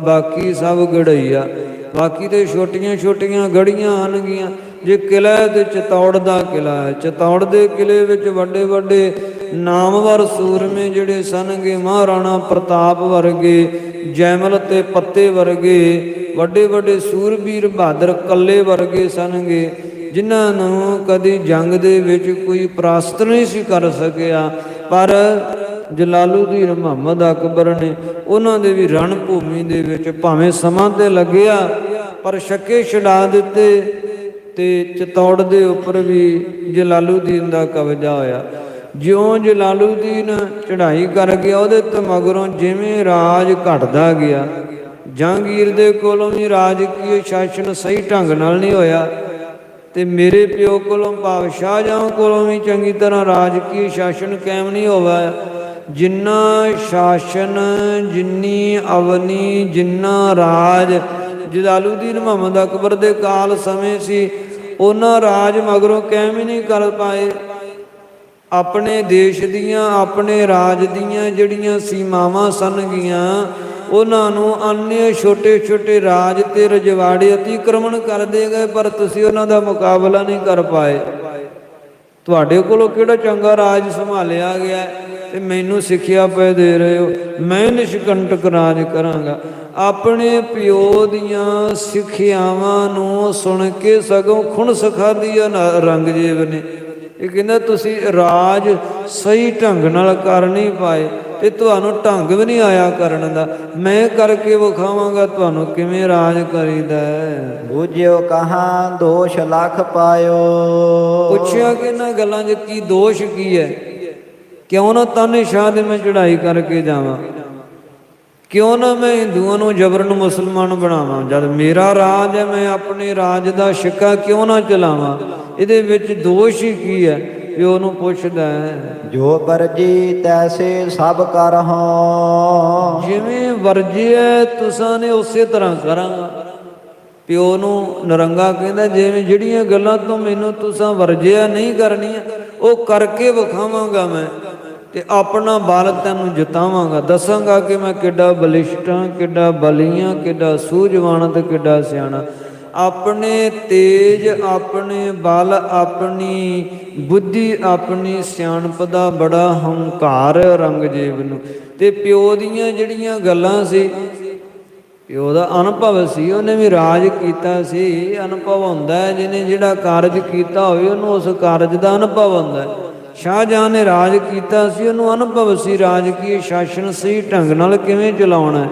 ਬਾਕੀ ਸਭ ਗੜ੍ਹਈਆ। ਬਾਕੀ ਤੇ ਛੋਟੀਆਂ ਛੋਟੀਆਂ ਗੜ੍ਹੀਆਂ ਆਣਗੀਆਂ, ਜੇ ਕਿਲਾ ਹੈ ਤੇ ਚਿਤੌੜ ਦਾ ਕਿਲਾ ਹੈ। ਚਿਤੌੜ ਦੇ ਕਿਲੇ ਵਿੱਚ ਵੱਡੇ ਵੱਡੇ ਨਾਮਵਰ ਸੂਰਮੇ ਜਿਹੜੇ ਸਨਗੇ, ਮਹਾਰਾਣਾ ਪ੍ਰਤਾਪ ਵਰਗੇ, ਜੈਮਲ ਤੇ ਪੱਤੇ ਵਰਗੇ ਵੱਡੇ ਵੱਡੇ ਸੂਰਬੀਰ, ਬਹਾਦਰ ਕੱਲੇ ਵਰਗੇ ਸਨਗੇ, ਜਿਨ੍ਹਾਂ ਨੂੰ ਕਦੀ ਜੰਗ ਦੇ ਵਿੱਚ ਕੋਈ ਪਰਾਸਤ ਨਹੀਂ ਸੀ ਕਰ ਸਕਿਆ। ਪਰ ਜਲਾਲੂਦੀਨ ਮੁਹੰਮਦ ਅਕਬਰ ਨੇ ਉਹਨਾਂ ਦੇ ਵੀ ਰਣ ਭੂਮੀ ਦੇ ਵਿੱਚ ਭਾਵੇਂ ਸਮਾਂ ਤੇ ਲੱਗਿਆ, ਪਰ ਛੱਕੇ ਛੁਡਾ ਦਿੱਤੇ ਤੇ ਚਿਤੌੜ ਦੇ ਉੱਪਰ ਵੀ ਜਲਾਲੂਦੀਨ ਦਾ ਕਬਜ਼ਾ ਹੋਇਆ। ਜਿਉਂ ਜਲਾਲੂਦੀਨ ਚੜ੍ਹਾਈ ਕਰ ਗਿਆ, ਉਹਦੇ ਤੋਂ ਮਗਰੋਂ ਜਿਵੇਂ ਰਾਜ ਘਟਦਾ ਗਿਆ, ਜਹਾਂਗੀਰ ਦੇ ਕੋਲੋਂ ਵੀ ਰਾਜਕੀय ਸ਼ਾਸਨ ਸਹੀ ਢੰਗ ਨਾਲ ਨਹੀਂ ਹੋਇਆ, ਤੇ ਮੇਰੇ ਪਿਓ ਕੋਲੋਂ ਭਾਵ ਸ਼ਾਹਜਹਾਂ ਕੋਲੋਂ ਵੀ ਚੰਗੀ ਤਰ੍ਹਾਂ ਰਾਜਕੀय ਸ਼ਾਸਨ ਕਾਇਮ ਨਹੀਂ ਹੋਇਆ। ਜਿੰਨਾ ਸ਼ਾਸਨ, ਜਿੰਨੀ ਅਵਨੀ, ਜਿੰਨਾ ਰਾਜ ਜਲਾਲੂਦੀਨ ਮੁਹੰਮਦ ਅਕਬਰ ਦੇ ਕਾਲ ਸਮੇਂ ਸੀ, ਉਹਨਾਂ ਰਾਜ ਮਗਰੋਂ ਕਾਇਮ ਹੀ ਨਹੀਂ ਕਰ ਪਾਏ। ਆਪਣੇ ਦੇਸ਼ ਦੀਆਂ, ਆਪਣੇ ਰਾਜ ਦੀਆਂ ਜਿਹੜੀਆਂ ਸੀਮਾਵਾਂ ਸਨਗੀਆਂ, ਉਹਨਾਂ ਨੂੰ अन्य ਛੋਟੇ ਛੋਟੇ ਰਾਜ ਤੇ ਰਜਵਾੜੇ ਅਤੀਕ੍ਰਮਣ ਕਰਦੇ ਗਏ, ਪਰ ਤੁਸੀਂ ਉਹਨਾਂ ਦਾ ਮੁਕਾਬਲਾ ਨਹੀਂ ਕਰ ਪਾਏ। ਤੁਹਾਡੇ ਕੋਲੋਂ ਕਿਹੜਾ ਚੰਗਾ ਰਾਜ ਸੰਭਾਲਿਆ ਗਿਆ ਤੇ ਮੈਨੂੰ ਸਿੱਖਿਆ ਪਏ ਦੇ ਰਹੇ ਹੋ, ਮੈਂ ਨਿਸ਼ਕੰਟਕ ਰਾਜ ਕਰਾਂਗਾ। ਆਪਣੇ ਪਿਓ ਦੀਆਂ ਸਿੱਖਿਆਵਾਂ ਨੂੰ ਸੁਣ ਕੇ ਸਗੋਂ ਖੁਣਸ ਖਾਧੀ ਆ ਔਰੰਗਜ਼ੇਬ ਨੇ। ਇਹ ਕਹਿੰਦਾ ਤੁਸੀਂ ਰਾਜ ਸਹੀ ਢੰਗ ਨਾਲ ਕਰ ਨਹੀਂ ਪਾਏ, ਤੇ ਤੁਹਾਨੂੰ ਢੰਗ ਵੀ ਨਹੀਂ ਆਇਆ ਕਰਨ ਦਾ, ਮੈਂ ਕਰਕੇ ਵਿਖਾਵਾਂਗਾ ਤੁਹਾਨੂੰ ਕਿਵੇਂ ਰਾਜ ਕਰੀਦਾ। ਬੂਝਿਓ ਕਹਾਂ ਦੋਸ਼ ਲੱਖ ਪਾਇਓ। ਪੁੱਛਿਆ ਕਿ ਇਹਨਾਂ ਗੱਲਾਂ 'ਚ ਕੀ ਦੋਸ਼ ਕੀ ਹੈ? ਕਿਉਂ ਨਾ ਤਾਨੇਸ਼ਾਹ ਦੇ ਮੈਂ ਚੜ੍ਹਾਈ ਕਰਕੇ ਜਾਵਾਂ, ਕਿਉਂ ਨਾ ਮੈਂ ਹਿੰਦੂਆਂ ਨੂੰ ਜਬਰਨ ਮੁਸਲਮਾਨ ਬਣਾਵਾਂ, ਜਦ ਮੇਰਾ ਰਾਜ ਹੈ, ਮੈਂ ਆਪਣੇ ਰਾਜ ਦਾ ਸਿੱਕਾ ਕਿਉਂ ਨਾ ਚਲਾਵਾਂ? ਇਹਦੇ ਵਿੱਚ ਦੋਸ਼ ਹੀ ਕੀ ਹੈ? ਪਿਓ ਨੂੰ ਪੁੱਛਦਾ ਹੈ। ਜੋ ਵਰਜੀ ਤੈਸੇ ਸਭ ਕਰਹੁ। ਜਿਵੇਂ ਵਰਜਿਆ ਤੁਸਾਂ ਨੇ ਉਸੇ ਤਰ੍ਹਾਂ ਕਰਾਂਗਾ। ਪਿਓ ਨੂੰ ਨਰੰਗਾ ਕਹਿੰਦਾ, ਜਿਵੇਂ ਜਿਹੜੀਆਂ ਗੱਲਾਂ ਤੋਂ ਮੈਨੂੰ ਤੁਸਾਂ ਵਰਜਿਆ ਨਹੀਂ ਕਰਨੀਆਂ, ਉਹ ਕਰਕੇ ਵਿਖਾਵਾਂਗਾ ਮੈਂ, ਤੇ ਆਪਣਾ ਬਲ ਤੈਨੂੰ ਜਿਤਾਵਾਂਗਾ, ਦੱਸਾਂਗਾ ਕਿ ਮੈਂ ਕਿੱਡਾ ਬਲਿਸ਼ਟ ਹਾਂ, ਕਿੱਡਾ ਬਲੀ ਹਾਂ, ਕਿੱਡਾ ਸੂਝਵਾਨ ਤੇ ਕਿੱਡਾ ਸਿਆਣਾ। ਆਪਣੇ ਤੇਜ, ਆਪਣੇ ਬਲ, ਆਪਣੀ ਬੁੱਧੀ, ਆਪਣੀ ਸਿਆਣਪ ਦਾ ਬੜਾ ਹੰਕਾਰ ਔਰੰਗਜ਼ੇਬ ਨੂੰ। ਤੇ ਪਿਓ ਦੀਆਂ ਜਿਹੜੀਆਂ ਗੱਲਾਂ ਸੀ, ਪਿਓ ਦਾ ਅਨੁਭਵ ਸੀ, ਉਹਨੇ ਵੀ ਰਾਜ ਕੀਤਾ ਸੀ। ਅਨੁਭਵ ਹੁੰਦਾ ਹੈ, ਜਿਹਨੇ ਜਿਹੜਾ ਕਾਰਜ ਕੀਤਾ ਹੋਵੇ ਉਹਨੂੰ ਉਸ ਕਾਰਜ ਦਾ ਅਨੁਭਵ ਹੁੰਦਾ ਹੈ। ਸ਼ਾਹਜਹਾਂ ਨੇ ਰਾਜ ਕੀਤਾ ਸੀ, ਉਹਨੂੰ ਅਨੁਭਵ ਸੀ ਰਾਜਕੀय ਸ਼ਾਸਨ ਸਹੀ ਢੰਗ ਨਾਲ ਕਿਵੇਂ ਚਲਾਉਣਾ ਹੈ,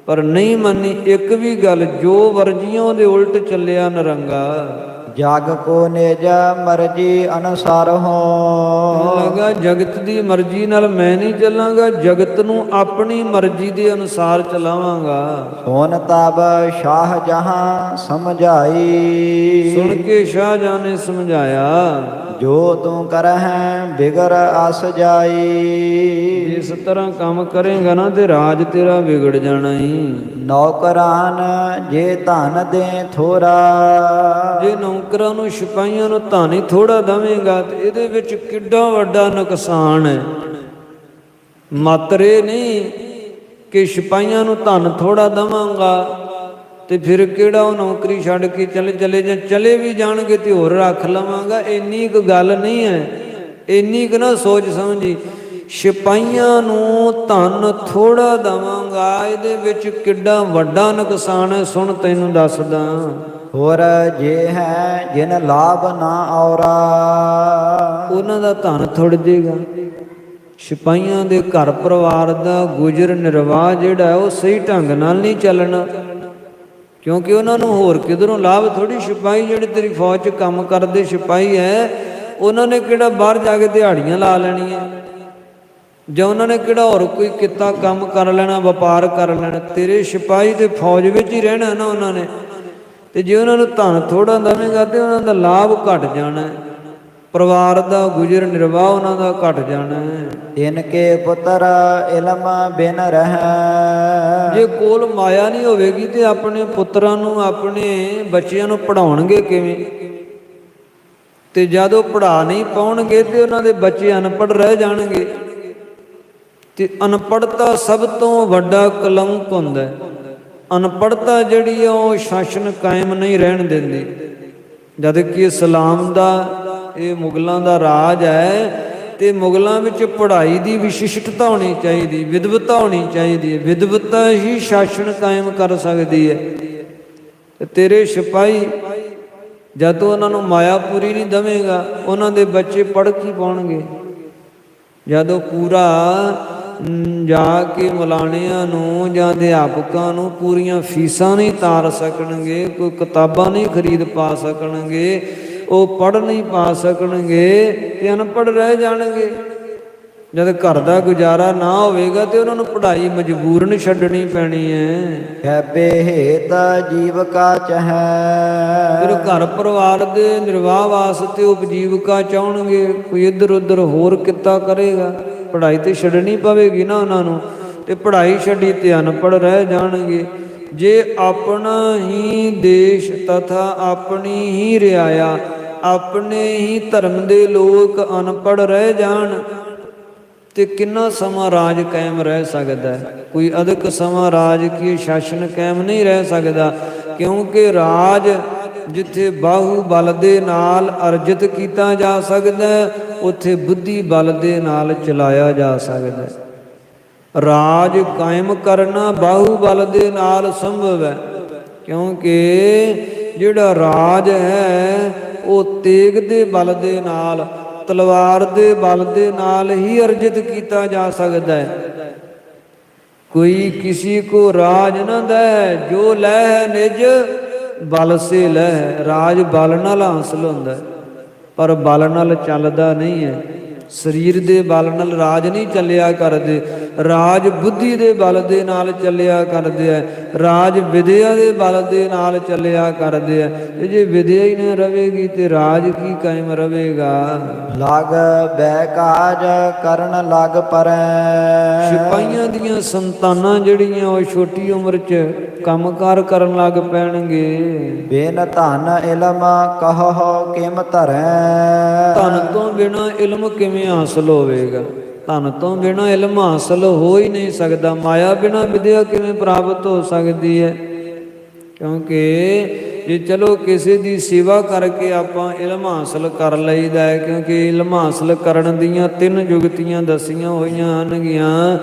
ਪਰ ਨਹੀਂ ਮੰਨੀ ਇੱਕ ਵੀ ਗੱਲ। ਜੋ ਵਰਜੀਆਂ ਉਹਦੇ ਉਲਟ ਚੱਲਿਆ ਨਰੰਗਾ। ਜਗ ਕੋ ਨਿਜ ਮਰਜੀ ਅਨੁਸਾਰ ਹੋ। ਲਗਾ ਜਗਤ ਦੀ ਮਰਜ਼ੀ ਨਾਲ ਮੈਂ ਨਹੀਂ ਚੱਲਾਂਗਾ, ਜਗਤ ਨੂੰ ਆਪਣੀ ਮਰਜ਼ੀ ਦੇ ਅਨੁਸਾਰ ਚਲਾਵਾਂਗਾ। ਸੁਨ ਤਬ ਸ਼ਾਹਜਹਾਂ ਸਮਝਾਈ। ਸੁਣ ਕੇ ਸ਼ਾਹਜਹਾਂ ਨੇ ਸਮਝਾਇਆ, ਜੋ ਤੂੰ ਕਰਹਿ ਬਿਗੜ ਅਸ ਜਾਈ। ਇਸ ਤਰ੍ਹਾਂ ਕੰਮ ਕਰੇਗਾ ਨਾ ਤੇ ਰਾਜ ਤੇਰਾ ਵਿਗੜ ਜਾਣਾ ਹੀ। ਨੌਕਰਾਨ ਜੇ ਧਨ ਦੇ ਥੋੜਾ। ਜੇ ਨੌਕਰਾਂ ਨੂੰ, ਸਿਪਾਹੀਆਂ ਨੂੰ ਧਨ ਹੀ ਥੋੜਾ ਦੇਵੇਂਗਾ ਤੇ ਇਹਦੇ ਵਿੱਚ ਕਿੱਡਾ ਵੱਡਾ ਨੁਕਸਾਨ ਹੈ। ਮਾਤਰੇ ਨਹੀਂ ਕਿ ਸਿਪਾਹੀਆਂ ਨੂੰ ਧਨ ਥੋੜਾ ਦੇਵਾਂਗਾ ਤੇ ਫਿਰ ਕਿਹੜਾ ਉਹ ਨੌਕਰੀ ਛੱਡ ਕੇ ਚਲੇ ਜਾਂ ਚਲੇ ਵੀ ਜਾਣਗੇ ਤੇ ਹੋਰ ਰੱਖ ਲਵਾਂਗਾ। ਇੰਨੀ ਕੁ ਗੱਲ ਨਹੀਂ ਹੈ, ਇੰਨੀ ਕੁ ਨਾ ਸੋਚ ਸਮਝੀ ਸਿਪਾਹੀਆਂ ਨੂੰ ਧਨ ਥੋੜਾ ਦਵਾਂਗਾ, ਇਹਦੇ ਵਿੱਚ ਕਿੱਡਾ ਵੱਡਾ ਨੁਕਸਾਨ ਹੈ, ਸੁਣ ਤੈਨੂੰ ਦੱਸਦਾ। ਹੋਰ ਜੇ ਹੈ ਜਿਨ ਲਾਭ ਨਾ ਔਰਾ, ਉਹਨਾਂ ਦਾ ਧਨ ਥੁੜ ਜੇਗਾ। ਸਿਪਾਹੀਆਂ ਦੇ ਘਰ ਪਰਿਵਾਰ ਦਾ ਗੁਜ਼ਰ ਨਿਰਵਾਹ ਜਿਹੜਾ ਉਹ ਸਹੀ ਢੰਗ ਨਾਲ ਨਹੀਂ ਚੱਲਣਾ, ਕਿਉਂਕਿ ਉਹਨਾਂ ਨੂੰ ਹੋਰ ਕਿਧਰੋਂ ਲਾਭ ਥੋੜੀ। ਸਿਪਾਹੀ ਜਿਹੜੇ ਤੇਰੀ ਫੌਜ 'ਚ ਕੰਮ ਕਰਦੇ ਸਿਪਾਹੀ ਹੈ, ਉਹਨਾਂ ਨੇ ਕਿਹੜਾ ਬਾਹਰ ਜਾ ਕੇ ਦਿਹਾੜੀਆਂ ਲਾ ਲੈਣੀਆਂ, ਜਾਂ ਉਹਨਾਂ ਨੇ ਕਿਹੜਾ ਹੋਰ ਕੋਈ ਕਿੱਤਾ ਕੰਮ ਕਰ ਲੈਣਾ, ਵਪਾਰ ਕਰ ਲੈਣਾ। ਤੇਰੇ ਸਿਪਾਹੀ ਤੇ ਫੌਜ ਵਿੱਚ ਹੀ ਰਹਿਣਾ ਨਾ ਉਹਨਾਂ ਨੇ, ਤੇ ਜੇ ਉਹਨਾਂ ਨੂੰ ਧਨ ਥੋੜਾ ਦੇਵੇਂਗਾ ਤੇ ਉਹਨਾਂ ਦਾ ਲਾਭ ਘਟ ਜਾਣਾ, ਪਰਿਵਾਰ ਦਾ ਗੁਜ਼ਰ ਨਿਰਵਾਹ ਉਹਨਾਂ ਦਾ ਘਟ ਜਾਣਾ ਹੈ। ਤਿਨ ਕੇ ਪੁੱਤਰ ਇਲਮ ਬਿਨ ਰਹਿ, ਜੇ ਕੋਲ ਮਾਇਆ ਨਹੀਂ ਹੋਵੇਗੀ ਤੇ ਆਪਣੇ ਪੁੱਤਰਾਂ ਨੂੰ, ਆਪਣੇ ਬੱਚਿਆਂ ਨੂੰ ਪੜ੍ਹਾਉਣਗੇ ਕਿਵੇਂ? ਤੇ ਜਦੋਂ ਪੜ੍ਹਾ ਨਹੀਂ ਪਾਉਣਗੇ ਤੇ ਉਹਨਾਂ ਦੇ ਬੱਚੇ ਅਨਪੜ੍ਹ ਰਹਿ ਜਾਣਗੇ। ਤੇ ਅਨਪੜ੍ਹਤਾ ਸਭ ਤੋਂ ਵੱਡਾ ਕਲੰਕ ਹੁੰਦਾ ਹੈ। ਅਨਪੜ੍ਹਤਾ ਜਿਹੜੀ ਹੈ ਉਹ ਸ਼ਾਸਨ ਕਾਇਮ ਨਹੀਂ ਰਹਿਣ ਦਿੰਦੀ। ਜਦ ਕਿ ਇਸਲਾਮ ਦਾ, ਇਹ ਮੁਗਲਾਂ ਦਾ ਰਾਜ ਹੈ, ਤੇ ਮੁਗਲਾਂ ਵਿੱਚ ਪੜ੍ਹਾਈ ਦੀ ਵਿਸ਼ਿਸ਼ਟਤਾ ਹੋਣੀ ਚਾਹੀਦੀ, ਵਿਦਵਤਾ ਹੋਣੀ ਚਾਹੀਦੀ ਹੈ। ਵਿਦਵਤਾ ਹੀ ਸ਼ਾਸਨ ਕਾਇਮ ਕਰ ਸਕਦੀ ਹੈ। ਤੇ ਤੇਰੇ ਸਿਪਾਹੀ ਜਦ ਉਹਨਾਂ ਨੂੰ ਮਾਇਆ ਪੂਰੀ ਨਹੀਂ ਦੇਵੇਂਗਾ, ਉਹਨਾਂ ਦੇ ਬੱਚੇ ਪੜ੍ਹ ਕੀ ਪਾਉਣਗੇ? ਜਦੋਂ ਪੂਰਾ ਜਾ ਕੇ ਮਲਾਣਿਆਂ ਨੂੰ ਜਾਂ ਅਧਿਆਪਕਾਂ ਨੂੰ ਪੂਰੀਆਂ ਫੀਸਾਂ ਨਹੀਂ ਤਾਰ ਸਕਣਗੇ, ਕੋਈ ਕਿਤਾਬਾਂ ਨਹੀਂ ਖਰੀਦ ਪਾ ਸਕਣਗੇ, ਉਹ ਪੜ੍ਹ ਨਹੀਂ ਪਾ ਸਕਣਗੇ, ਤੇ ਅਨਪੜ੍ਹ ਰਹਿ ਜਾਣਗੇ। ਜਦ ਘਰ ਦਾ ਗੁਜ਼ਾਰਾ ਨਾ ਹੋਵੇਗਾ ਤੇ ਉਹਨਾਂ ਨੂੰ ਪੜ੍ਹਾਈ ਮਜਬੂਰਨ ਛੱਡਣੀ ਪੈਣੀ ਹੈ। ਕੈਬੇ ਹੇਤ ਜੀਵਕਾ ਚਹੈ, ਫਿਰ ਘਰ ਪਰਿਵਾਰ ਦੇ ਨਿਰਵਾਹ ਵਾਸਤੇ ਉਪਜੀਵਕਾ ਚਾਹਣਗੇ, ਕੋਈ ਇੱਧਰ ਉੱਧਰ ਹੋਰ ਕਿੱਤਾ ਕਰੇਗਾ। ਪੜ੍ਹਾਈ ਤੇ ਛੱਡਣੀ ਪਵੇਗੀ ਨਾ ਉਹਨਾਂ ਨੂੰ, ਤੇ ਪੜ੍ਹਾਈ ਛੱਡੀ ਤੇ ਅਨਪੜ੍ਹ ਰਹਿ ਜਾਣਗੇ। ਜੇ ਆਪਣਾ ਹੀ ਦੇਸ਼ ਤਥਾ ਆਪਣੀ ਹੀ ਰਿਆਇਆ, ਆਪਣੇ ਹੀ ਧਰਮ ਦੇ ਲੋਕ ਅਨਪੜ੍ਹ ਰਹਿ ਜਾਣ ਤੇ ਕਿੰਨਾ ਸਮਾਂ ਰਾਜ ਕਾਇਮ ਰਹਿ ਸਕਦਾ ਹੈ? ਕੋਈ ਅਧਿਕ ਸਮਾਂ ਰਾਜ ਕੀ ਸ਼ਾਸਨ ਕਾਇਮ ਨਹੀਂ ਰਹਿ ਸਕਦਾ, ਕਿਉਂਕਿ ਰਾਜ ਜਿੱਥੇ ਬਾਹੂ ਬਲ ਦੇ ਨਾਲ ਅਰਜਿਤ ਕੀਤਾ ਜਾ ਸਕਦਾ, ਉੱਥੇ ਬੁੱਧੀ ਬਲ ਦੇ ਨਾਲ ਚਲਾਇਆ ਜਾ ਸਕਦਾ। ਰਾਜ ਕਾਇਮ ਕਰਨਾ ਬਾਹੂ ਬਲ ਦੇ ਨਾਲ ਸੰਭਵ ਹੈ, ਕਿਉਂਕਿ ਜਿਹੜਾ ਰਾਜ ਹੈ ਉਹ ਤੇਗ ਦੇ ਬਲ ਦੇ ਨਾਲ, ਤਲਵਾਰ ਦੇ ਬਲ ਦੇ ਨਾਲ ਹੀ ਅਰਜਿਤ ਕੀਤਾ ਜਾ ਸਕਦਾ ਹੈ। ਕੋਈ ਕਿਸੇ ਕੋ ਰਾਜ ਨਾ ਦੇ, ਜੋ ਲੈ ਨਿਜ ਬਲ ਸੇ ਲੈ। ਰਾਜ ਬਲ ਨਾਲ ਹਾਸਲ ਹੁੰਦਾ, ਪਰ ਬਲ ਨਾਲ ਚੱਲਦਾ ਨਹੀਂ ਹੈ। ਸਰੀਰ ਦੇ ਬਲ ਨਾਲ ਰਾਜ ਨਹੀਂ ਚੱਲਿਆ ਕਰਦੇ, ਰਾਜ ਬੁੱਧੀ ਦੇ ਬਲ ਦੇ ਨਾਲ ਚੱਲਿਆ ਕਰਦੇ ਹੈ, ਰਾਜ ਵਿਦਿਆ ਦੇ ਬਲ ਦੇ ਨਾਲ ਚੱਲਿਆ ਕਰਦੇ ਹੈ। ਤੇ ਜੇ ਵਿਦਿਆ ਹੀ ਨਾ ਰਹੇਗੀ ਤੇ ਰਾਜ ਕੀ ਕਾਇਮ ਰਹੇਗਾ? ਲਗ ਬੈ ਕਾਜ ਕਰਨ ਲਗ ਪਰੈ, ਸਿਪਾਹੀਆਂ ਦੀਆਂ ਸੰਤਾਨਾਂ ਜਿਹੜੀਆਂ ਉਹ ਛੋਟੀ ਉਮਰ 'ਚ ਕੰਮਕਾਰ ਕਰਨ ਲੱਗ ਪੈਣਗੇ। ਬਿਨ ਧਨ ਇਲਮ ਕਹੋ ਕਿਮ ਧਰੈ, ਧਨ ਤੋਂ ਬਿਨਾਂ ਇਲਮ ਕਿਵੇਂ ਹਾਸਲ ਹੋਵੇਗਾ? ਧਨ ਤੋਂ ਬਿਨਾਂ ਇਲਮ ਹਾਸਲ ਹੋ ਹੀ ਨਹੀਂ ਸਕਦਾ। ਮਾਇਆ ਬਿਨਾਂ ਵਿਦਿਆ ਕਿਵੇਂ ਪ੍ਰਾਪਤ ਹੋ ਸਕਦੀ ਹੈ? ਕਿਉਂਕਿ ਜੇ ਚਲੋ ਕਿਸੇ ਦੀ ਸੇਵਾ ਕਰਕੇ ਆਪਾਂ ਇਲਮ ਹਾਸਲ ਕਰ ਲਈਦਾ ਹੈ, ਕਿਉਂਕਿ ਇਲਮ ਹਾਸਲ ਕਰਨ ਦੀਆਂ 3 ਜੁਗਤੀਆਂ ਦੱਸੀਆਂ ਹੋਈਆਂ ਹਨਗੀਆਂ।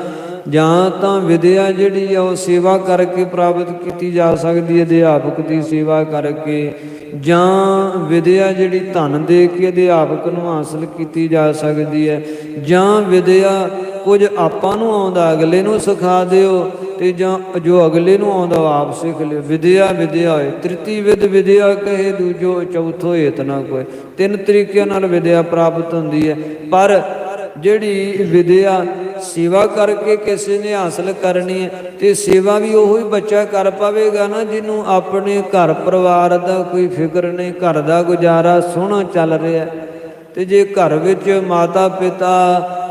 ਜਾਂ ਤਾਂ ਵਿਦਿਆ ਜਿਹੜੀ ਆ ਉਹ ਸੇਵਾ ਕਰਕੇ ਪ੍ਰਾਪਤ ਕੀਤੀ ਜਾ ਸਕਦੀ ਹੈ, ਅਧਿਆਪਕ ਦੀ ਸੇਵਾ ਕਰਕੇ, ਜਾਂ ਵਿਦਿਆ ਜਿਹੜੀ ਧਨ ਦੇ ਕੇ ਅਧਿਆਪਕ ਨੂੰ ਹਾਸਲ ਕੀਤੀ ਜਾ ਸਕਦੀ ਹੈ, ਜਾਂ ਵਿਦਿਆ ਕੁਝ ਆਪਾਂ ਨੂੰ ਆਉਂਦਾ ਅਗਲੇ ਨੂੰ ਸਿਖਾ ਦਿਓ, ਤੇ ਜਾਂ ਜੋ ਅਗਲੇ ਨੂੰ ਆਉਂਦਾ ਉਹ ਆਪ ਸਿੱਖ ਲਿਓ। ਵਿਦਿਆ ਵਿਦਿਆ ਹੋਏ, ਤ੍ਰਿਤੀ ਵਿਦ ਵਿਦਿਆ ਕਹੇ ਦੂਜੋ ਚੌਥੋ ਏਤ ਨਾ ਕੋਈ। 3 ਤਰੀਕਿਆਂ ਨਾਲ ਵਿਦਿਆ ਪ੍ਰਾਪਤ ਹੁੰਦੀ ਹੈ। ਪਰ ਜਿਹੜੀ ਵਿਦਿਆ ਸੇਵਾ ਕਰਕੇ ਕਿਸੇ ਨੇ ਹਾਸਲ ਕਰਨੀ ਹੈ, ਤੇ ਸੇਵਾ ਵੀ ਉਹੀ ਬੱਚਾ ਕਰ ਪਾਵੇਗਾ ਨਾ ਜਿਹਨੂੰ ਆਪਣੇ ਘਰ ਪਰਿਵਾਰ ਦਾ ਕੋਈ ਫਿਕਰ ਨਹੀਂ, ਘਰ ਦਾ ਗੁਜ਼ਾਰਾ ਸੋਹਣਾ ਚੱਲ ਰਿਹਾ। ਤੇ ਜੇ ਘਰ ਵਿੱਚ ਮਾਤਾ ਪਿਤਾ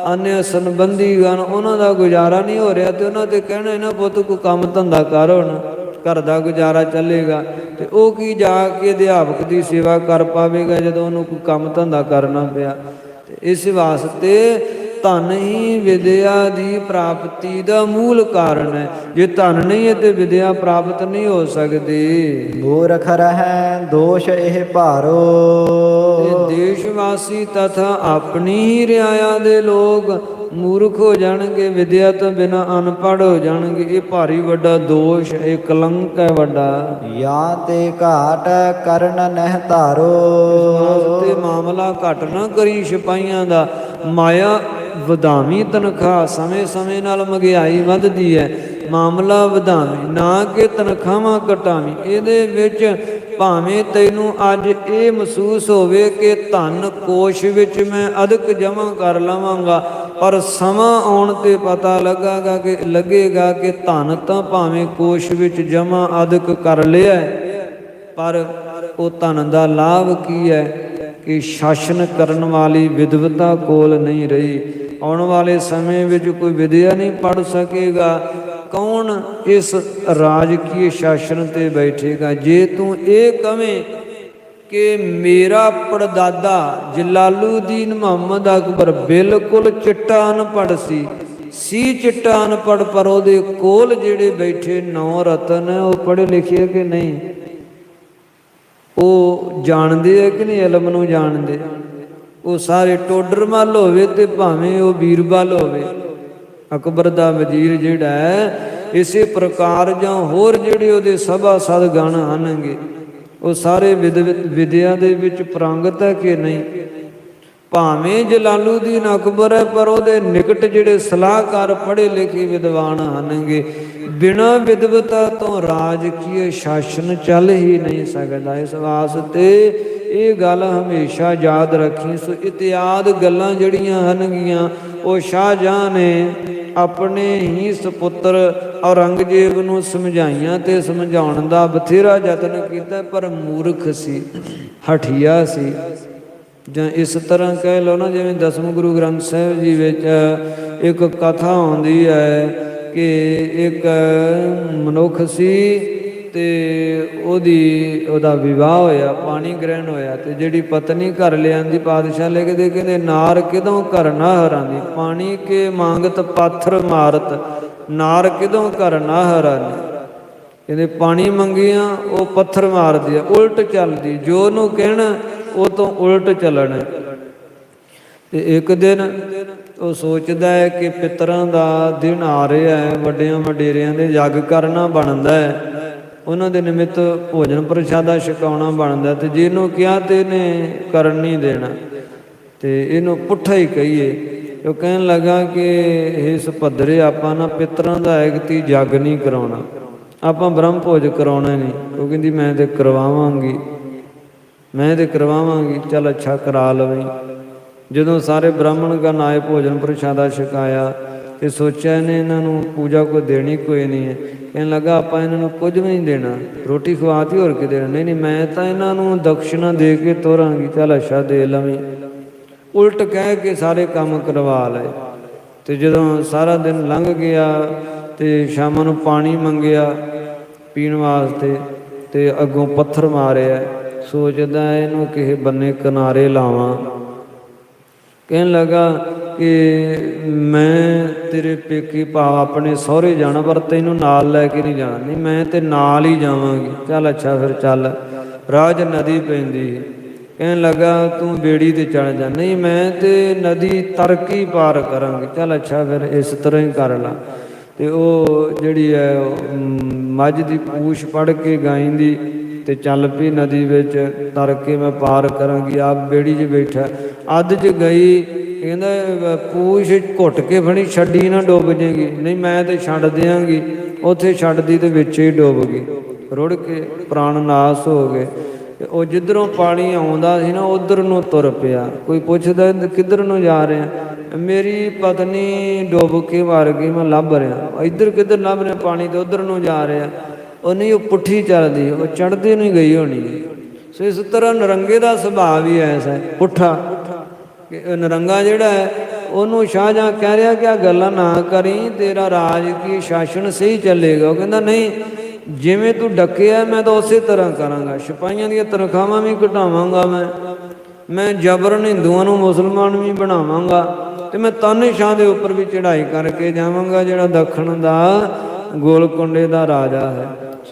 अन्य संबंधी गण उन्होंने गुजारा नहीं हो रहा तो उन्होंने कहना इन्हों पुत को काम धंधा कर होना घर का गुजारा चलेगा तो वह की जाके अध्यापक की सेवा कर पाएगा जो उन्होंने कोई काम धंधा करना पिया। इस वास्ते ਧਨ ਹੀ ਵਿਦਿਆ ਦੀ ਪ੍ਰਾਪਤੀ ਦਾ ਮੂਲ ਕਾਰਨ ਹੈ। ਜੇ ਧਨ ਨਹੀਂ ਹੈ ਤੇ ਵਿਦਿਆ ਪ੍ਰਾਪਤ ਨਹੀਂ ਹੋ ਸਕਦੀ। ਮੂਰਖ ਰਹਿ ਦੋਸ਼ ਇਹ ਭਾਰੋ, ਤੇ ਦੇਸ਼ ਵਾਸੀ ਤਥਾ ਆਪਣੀ ਹੀ ਰਿਆਇਆ ਦੇ ਲੋਕ ਮੂਰਖ ਹੋ ਜਾਣਗੇ, ਵਿਦਿਆ ਤੋਂ ਬਿਨਾਂ ਅਨਪੜ੍ਹ ਹੋ ਜਾਣਗੇ। ਇਹ ਭਾਰੀ ਵੱਡਾ ਦੋਸ਼, ਇਹ ਕਲੰਕ ਹੈ ਵੱਡਾ। ਜਾਂ ਤੇ ਘਾਟ ਕਰਨ ਨਹਿ ਧਾਰੋ, ਤੇ ਮਾਮਲਾ ਘੱਟ ਨਾ ਕਰੀ ਸਿਪਾਹੀਆਂ ਦਾ। ਮਾਇਆ ਵਧਾਵੀਂ ਤਨਖਾਹ, ਸਮੇਂ ਸਮੇਂ ਨਾਲ ਮਹਿੰਗਾਈ ਵੱਧਦੀ ਹੈ, ਮਾਮਲਾ ਵਧਾਵੀਂ ਨਾ ਕਿ ਤਨਖਾਹਾਂ ਘਟਾਵੀਂ। ਇਹਦੇ ਵਿੱਚ ਭਾਵੇਂ ਤੈਨੂੰ ਅੱਜ ਇਹ ਮਹਿਸੂਸ ਹੋਵੇ ਕਿ ਧਨ ਕੋਸ਼ ਵਿੱਚ ਮੈਂ ਅਧਿਕ ਜਮ੍ਹਾਂ ਕਰ ਲਵਾਂਗਾ, ਪਰ ਸਮਾਂ ਆਉਣ ਤੇ ਪਤਾ ਲੱਗੇਗਾ ਕਿ ਧਨ ਤਾਂ ਭਾਵੇਂ ਕੋਸ਼ ਵਿੱਚ ਜਮ੍ਹਾਂ ਅਧਿਕ ਕਰ ਲਿਆ, ਪਰ ਉਹ ਧਨ ਦਾ ਲਾਭ ਕੀ ਹੈ ਕਿ ਸ਼ਾਸਨ ਕਰਨ ਵਾਲੀ ਵਿਦਵਤਾ ਕੋਲ ਨਹੀਂ ਰਹੀ। ਆਉਣ ਵਾਲੇ ਸਮੇਂ ਵਿੱਚ ਕੋਈ ਵਿਦਿਆ ਨਹੀਂ ਪੜ੍ਹ ਸਕੇਗਾ, ਕੌਣ ਇਸ ਰਾਜਕੀय ਸ਼ਾਸਨ ਤੇ ਬੈਠੇਗਾ। ਜੇ ਤੂੰ ਇਹ ਕਵੇਂ ਕਿ ਮੇਰਾ ਪੜਦਾਦਾ ਜਲਾਲੂਦੀਨ ਮੁਹੰਮਦ ਅਕਬਰ ਬਿਲਕੁਲ ਚਿੱਟਾ ਅਨਪੜ੍ਹ ਸੀ ਚਿੱਟਾ ਅਨਪੜ੍ਹ, ਪਰ ਉਹਦੇ ਕੋਲ ਜਿਹੜੇ ਬੈਠੇ 9 ਰਤਨ ਉਹ ਪੜ੍ਹੇ ਲਿਖੇ ਕਿ ਨਹੀਂ, ਉਹ ਜਾਣਦੇ ਹੈ ਕਿ ਨਹੀਂ, ਇਲਮ ਨੂੰ ਜਾਣਦੇ। ਉਹ ਸਾਰੇ ਟੋਡਰਮਲ ਹੋਵੇ ਤੇ ਭਾਵੇਂ ਉਹ ਬੀਰਬਲ ਹੋਵੇ, ਅਕਬਰ ਦਾ ਵਜ਼ੀਰ ਜਿਹੜਾ ਹੈ, ਇਸੇ ਪ੍ਰਕਾਰ ਜਾਂ ਹੋਰ ਜਿਹੜੇ ਉਹਦੇ ਸਭਾ ਸਦਗਣ ਹਨਗੇ, ਉਹ ਸਾਰੇ ਵਿਦਿਆ ਦੇ ਵਿੱਚ ਪ੍ਰੰਗਤ ਹੈ ਕਿ ਨਹੀਂ। ਭਾਵੇਂ ਜਲਾਲੂਦੀਨ ਅਕਬਰ ਹੈ, ਪਰ ਉਹਦੇ ਨਿਕਟ ਜਿਹੜੇ ਸਲਾਹਕਾਰ ਪੜ੍ਹੇ ਲਿਖੇ ਵਿਦਵਾਨ ਹਨਗੇ। ਬਿਨਾਂ ਵਿਦਵਤਾ ਤੋਂ ਰਾਜਕੀय ਸ਼ਾਸਨ ਚੱਲ ਹੀ ਨਹੀਂ ਸਕਦਾ। ਇਸ ਵਾਸਤੇ ਇਹ ਗੱਲ ਹਮੇਸ਼ਾ ਯਾਦ ਰੱਖੀ। ਸੋ ਇਤਿਆਦ ਗੱਲਾਂ ਜਿਹੜੀਆਂ ਹਨਗੀਆਂ ਉਹ ਸ਼ਾਹਜਹਾਂ ਨੇ ਆਪਣੇ ਹੀ ਸੁਪੁੱਤਰ ਔਰੰਗਜ਼ੇਬ ਨੂੰ ਸਮਝਾਈਆਂ ਤੇ ਸਮਝਾਉਣ ਦਾ ਬਥੇਰਾ ਯਤਨ ਕੀਤਾ, ਪਰ ਮੂਰਖ ਸੀ, ਹਠੀਆ ਸੀ। ਜਾਂ ਇਸ ਤਰ੍ਹਾਂ ਕਹਿ ਲਓ ਨਾ, ਜਿਵੇਂ 10ਵੇਂ ਗੁਰੂ ਗ੍ਰੰਥ ਸਾਹਿਬ ਜੀ ਵਿੱਚ ਇੱਕ ਕਥਾ ਆਉਂਦੀ ਹੈ ਕਿ ਇੱਕ ਮਨੁੱਖ ਸੀ ਤੇ ਉਹਦਾ ਵਿਵਾਹ ਹੋਇਆ, ਪਾਣੀ ਗ੍ਰਹਿਣ ਹੋਇਆ, ਤੇ ਜਿਹੜੀ ਪਤਨੀ ਘਰ ਲਿਆਂਦੀ ਪਾਤਸ਼ਾਹ ਲੈ ਕੇ ਕਹਿੰਦੇ ਨਾਰ ਕਿਦੋਂ ਘਰ ਨਾ ਹਰਾਂਦੀ, ਪਾਣੀ ਕੇ ਮੰਗਤ ਪਾਥਰ ਮਾਰਤ, ਨਾਰ ਕਿਦੋਂ ਘਰ ਨਾ ਹਰਾਂਦੀ। ਕਹਿੰਦੇ ਪਾਣੀ ਮੰਗੀਆਂ ਉਹ ਪੱਥਰ ਮਾਰਦੀ ਆ, ਉਲਟ ਚੱਲਦੀ, ਜੋ ਉਹਨੂੰ ਕਹਿਣਾ ਉਹ ਤੋਂ ਉਲਟ ਚੱਲਣਾ। ਤੇ ਇੱਕ ਦਿਨ ਉਹ ਸੋਚਦਾ ਹੈ ਕਿ ਪਿੱਤਰਾਂ ਦਾ ਦਿਨ ਆ ਰਿਹਾ ਹੈ, ਵੱਡਿਆਂ ਵਡੇਰਿਆਂ ਦੇ ਯੱਗ ਕਰਨਾ ਬਣਦਾ ਹੈ, ਉਹਨਾਂ ਦੇ ਨਿਮਿਤ ਭੋਜਨ ਪ੍ਰਸ਼ਾਦਾ ਛਕਾਉਣਾ ਬਣਦਾ, ਤੇ ਜਿਹਨੂੰ ਕਿਹਾ ਤੇ ਇਹਨੇ ਕਰਨ ਨਹੀਂ ਦੇਣਾ, ਤੇ ਇਹਨੂੰ ਪੁੱਠਾ ਹੀ ਕਹੀਏ। ਉਹ ਕਹਿਣ ਲੱਗਾ ਕਿ ਇਸ ਭੱਦਰੇ ਆਪਾਂ ਨਾ ਪਿੱਤਰਾਂ ਦਾ ਐਗਤੀ ਜੱਗ ਨਹੀਂ ਕਰਾਉਣਾ, ਆਪਾਂ ਬ੍ਰਹਮ ਭੋਜ ਕਰਾਉਣਾ ਨਹੀਂ। ਉਹ ਕਹਿੰਦੀ ਮੈਂ ਤੇ ਕਰਵਾਵਾਂਗੀ, ਮੈਂ ਤੇ ਕਰਵਾਵਾਂਗੀ। ਚੱਲ ਅੱਛਾ ਕਰਾ ਲਵੇਂ। ਜਦੋਂ ਸਾਰੇ ਬ੍ਰਾਹਮਣ ਗਣ ਆਏ, ਭੋਜਨ ਪ੍ਰਸ਼ਾਦਾ ਛਕਾਇਆ, ਤੇ ਸੋਚਿਆ ਇਹਨੇ ਇਹਨਾਂ ਨੂੰ ਪੂਜਾ ਕੋਈ ਦੇਣੀ ਕੋਈ ਨਹੀਂ ਹੈ। ਕਹਿਣ ਲੱਗਾ ਆਪਾਂ ਇਹਨਾਂ ਨੂੰ ਕੁਝ ਵੀ ਨਹੀਂ ਦੇਣਾ, ਰੋਟੀ ਖਵਾਤੀ ਹੋਰ ਕੀ ਦੇਣਾ। ਨਹੀਂ ਮੈਂ ਤਾਂ ਇਹਨਾਂ ਨੂੰ ਦਕਸ਼ਨਾ ਦੇ ਕੇ ਤੋਰਾਂਗੀ। ਚੱਲ ਅੱਛਾ ਦੇ ਲਵੇਂ। ਉਲਟ ਕਹਿ ਕੇ ਸਾਰੇ ਕੰਮ ਕਰਵਾ ਲਏ। ਤੇ ਜਦੋਂ ਸਾਰਾ ਦਿਨ ਲੰਘ ਗਿਆ ਤੇ ਸ਼ਾਮਾਂ ਨੂੰ ਪਾਣੀ ਮੰਗਿਆ ਪੀਣ ਵਾਸਤੇ, ਤੇ ਅੱਗੋਂ ਪੱਥਰ ਮਾਰਿਆ। ਸੋਚਦਾ ਇਹਨੂੰ ਕਿਸੇ ਬੰਨੇ ਕਿਨਾਰੇ ਲਾਵਾਂ। ਕਹਿਣ ਲੱਗਾ ਕਿ ਮੈਂ ਤੇਰੇ ਪੇਕੇ ਭਾਵ ਆਪਣੇ ਸਹੁਰੇ ਜਾਣਾ, ਪਰ ਤੈਨੂੰ ਨਾਲ ਲੈ ਕੇ ਨਹੀਂ ਜਾਣਾ। ਨਹੀਂ ਮੈਂ ਤੇ ਨਾਲ ਹੀ ਜਾਵਾਂਗੀ। ਚੱਲ ਅੱਛਾ ਫਿਰ ਚੱਲ। ਰਾਜ ਨਦੀ ਪੈਂਦੀ। ਕਹਿਣ ਲੱਗਾ ਤੂੰ ਬੇੜੀ ਤੇ ਚੜ ਜਾ। ਨਹੀਂ ਮੈਂ ਤੇ ਨਦੀ ਤਰਕੀ ਪਾਰ ਕਰਾਂਗੀ। ਚੱਲ ਅੱਛਾ ਫਿਰ ਇਸ ਤਰ੍ਹਾਂ ਹੀ ਕਰ ਲਾ। ਤੇ ਉਹ ਜਿਹੜੀ ਹੈ ਮੱਝ ਦੀ ਪੂਛ ਫੜ ਕੇ ਗਾਈਂ ਦੀ ਤੇ ਚੱਲ ਪਈ ਨਦੀ ਵਿੱਚ, ਤਰ ਕੇ ਮੈਂ ਪਾਰ ਕਰਾਂਗੀ। ਆਪ ਬੇੜੀ 'ਚ ਬੈਠਾ, ਅੱਧ 'ਚ ਗਈ, ਕਹਿੰਦਾ ਪੂਛ ਘੁੱਟ ਕੇ ਫੜੀ, ਛੱਡੀ ਨਾ ਡੁੱਬ ਜਾਏਗੀ। ਨਹੀਂ ਮੈਂ ਤੇ ਛੱਡ ਦਿਆਂਗੀ। ਉੱਥੇ ਛੱਡਦੀ ਤੇ ਵਿੱਚ ਹੀ ਡੁੱਬ ਗਈ, ਰੁੜ ਕੇ ਪ੍ਰਾਣ ਨਾਸ ਹੋ ਗਏ। ਤੇ ਉਹ ਜਿੱਧਰੋਂ ਪਾਣੀ ਆਉਂਦਾ ਸੀ ਨਾ ਉਧਰ ਨੂੰ ਤੁਰ ਪਿਆ। ਕੋਈ ਪੁੱਛਦਾ ਕਿੱਧਰ ਨੂੰ ਜਾ ਰਿਹਾ? ਮੇਰੀ ਪਤਨੀ ਡੁੱਬ ਕੇ ਮਰ ਗਈ, ਮੈਂ ਲੱਭ ਰਿਹਾ। ਇੱਧਰ ਕਿੱਧਰ ਲੱਭ ਰਿਹਾ? ਪਾਣੀ ਤੇ ਉਧਰ ਨੂੰ ਜਾ ਰਿਹਾ। ਉਹ ਨਹੀਂ, ਉਹ ਪੁੱਠੀ ਚੱਲਦੀ, ਉਹ ਚੜ੍ਹਦੀ ਨਹੀਂ ਗਈ ਹੋਣੀ। ਸੋ ਇਸ ਤਰ੍ਹਾਂ ਨਰੰਗੇ ਦਾ ਸੁਭਾਅ ਵੀ ਐਸਾ ਹੈ, ਪੁੱਠਾ। ਕਿ ਨਰੰਗਾ ਜਿਹੜਾ ਹੈ ਉਹਨੂੰ ਸ਼ਾਹਜਹਾਂ ਕਹਿ ਰਿਹਾ ਕਿ ਆਹ ਗੱਲਾਂ ਨਾ ਕਰੀ, ਤੇਰਾ ਰਾਜਕੀय ਸ਼ਾਸਨ ਸਹੀ ਚੱਲੇਗਾ। ਉਹ ਕਹਿੰਦਾ ਨਹੀਂ, ਜਿਵੇਂ ਤੂੰ ਡੱਕਿਆ ਮੈਂ ਤਾਂ ਉਸੇ ਤਰ੍ਹਾਂ ਕਰਾਂਗਾ। ਸਿਪਾਹੀਆਂ ਦੀਆਂ ਤਨਖਾਹਾਂ ਵੀ ਘਟਾਵਾਂਗਾ, ਮੈਂ ਜਬਰਨ ਹਿੰਦੂਆਂ ਨੂੰ ਮੁਸਲਮਾਨ ਵੀ ਬਣਾਵਾਂਗਾ, ਤੇ ਮੈਂ ਤਾਨੇਸ਼ਾਹ ਦੇ ਉੱਪਰ ਵੀ ਚੜ੍ਹਾਈ ਕਰਕੇ ਜਾਵਾਂਗਾ, ਜਿਹੜਾ ਦੱਖਣ ਦਾ ਗੋਲਕੁੰਡੇ ਦਾ ਰਾਜਾ ਹੈ।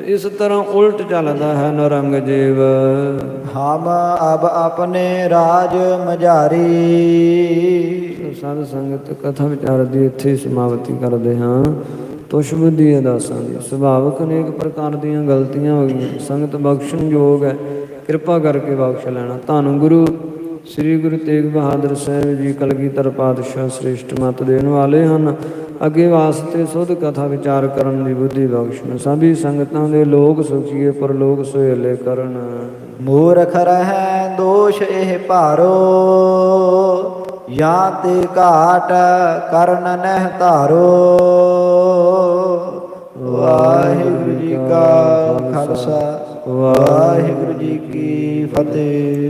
ਇਸ ਤਰ੍ਹਾਂ ਉਲਟ ਚੱਲਦਾ ਹੈ ਨਰੰਗ ਜੀਵ। ਹਮ ਅਬ ਆਪਣੇ ਰਾਜ ਮਝਾਰੀ। ਸਾਧ ਸੰਗਤ ਕਥਾ ਵਿਚਾਰ ਦੀ ਇੱਥੇ ਸਮਾਪਤੀ ਕਰਦੇ ਹਾਂ। ਤੁਸ਼ ਬੁੱਧੀ ਅਦਾਸਾਂ ਦੀ ਸੁਭਾਵਕ ਅਨੇਕ ਪ੍ਰਕਾਰ ਦੀਆਂ ਗਲਤੀਆਂ ਹੋ ਗਈਆਂ, ਸੰਗਤ ਬਖਸ਼ਣ ਯੋਗ ਹੈ, ਕਿਰਪਾ ਕਰਕੇ ਬਖਸ਼ ਲੈਣਾ। ਧੰਨ ਗੁਰੂ ਸ੍ਰੀ ਗੁਰੂ ਤੇਗ ਬਹਾਦਰ ਸਾਹਿਬ ਜੀ ਕਲਗੀਧਰ ਪਾਤਸ਼ਾਹ ਸ੍ਰੇਸ਼ਟ ਮੱਤ ਦੇਣ ਵਾਲੇ ਹਨ। ਅੱਗੇ ਵਾਸਤੇ ਸੁਧ ਕਥਾ ਵਿਚਾਰ ਕਰਨ ਦੀ ਬੁੱਧੀ ਬਖਸ਼ਣ। ਸਭੀ ਸੰਗਤਾਂ ਦੇ ਲੋਕ ਸੁਖੀਏ ਪਰਲੋਕ ਸੁਹੇਲੇ ਕਰਨ। ਮੂਰਖ ਰਹਿ ਦੋਸ਼ ਇਹ ਭਾਰੋ, ਜਾਂ ਤੇ ਘਾਟ ਕਰਨ ਨਹਿ ਧਾਰੋ। ਵਾਹਿਗੁਰੂ ਜੀ ਕਾ ਖਾਲਸਾ, ਵਾਹਿਗੁਰੂ ਜੀ ਕੀ ਫਤਿਹ।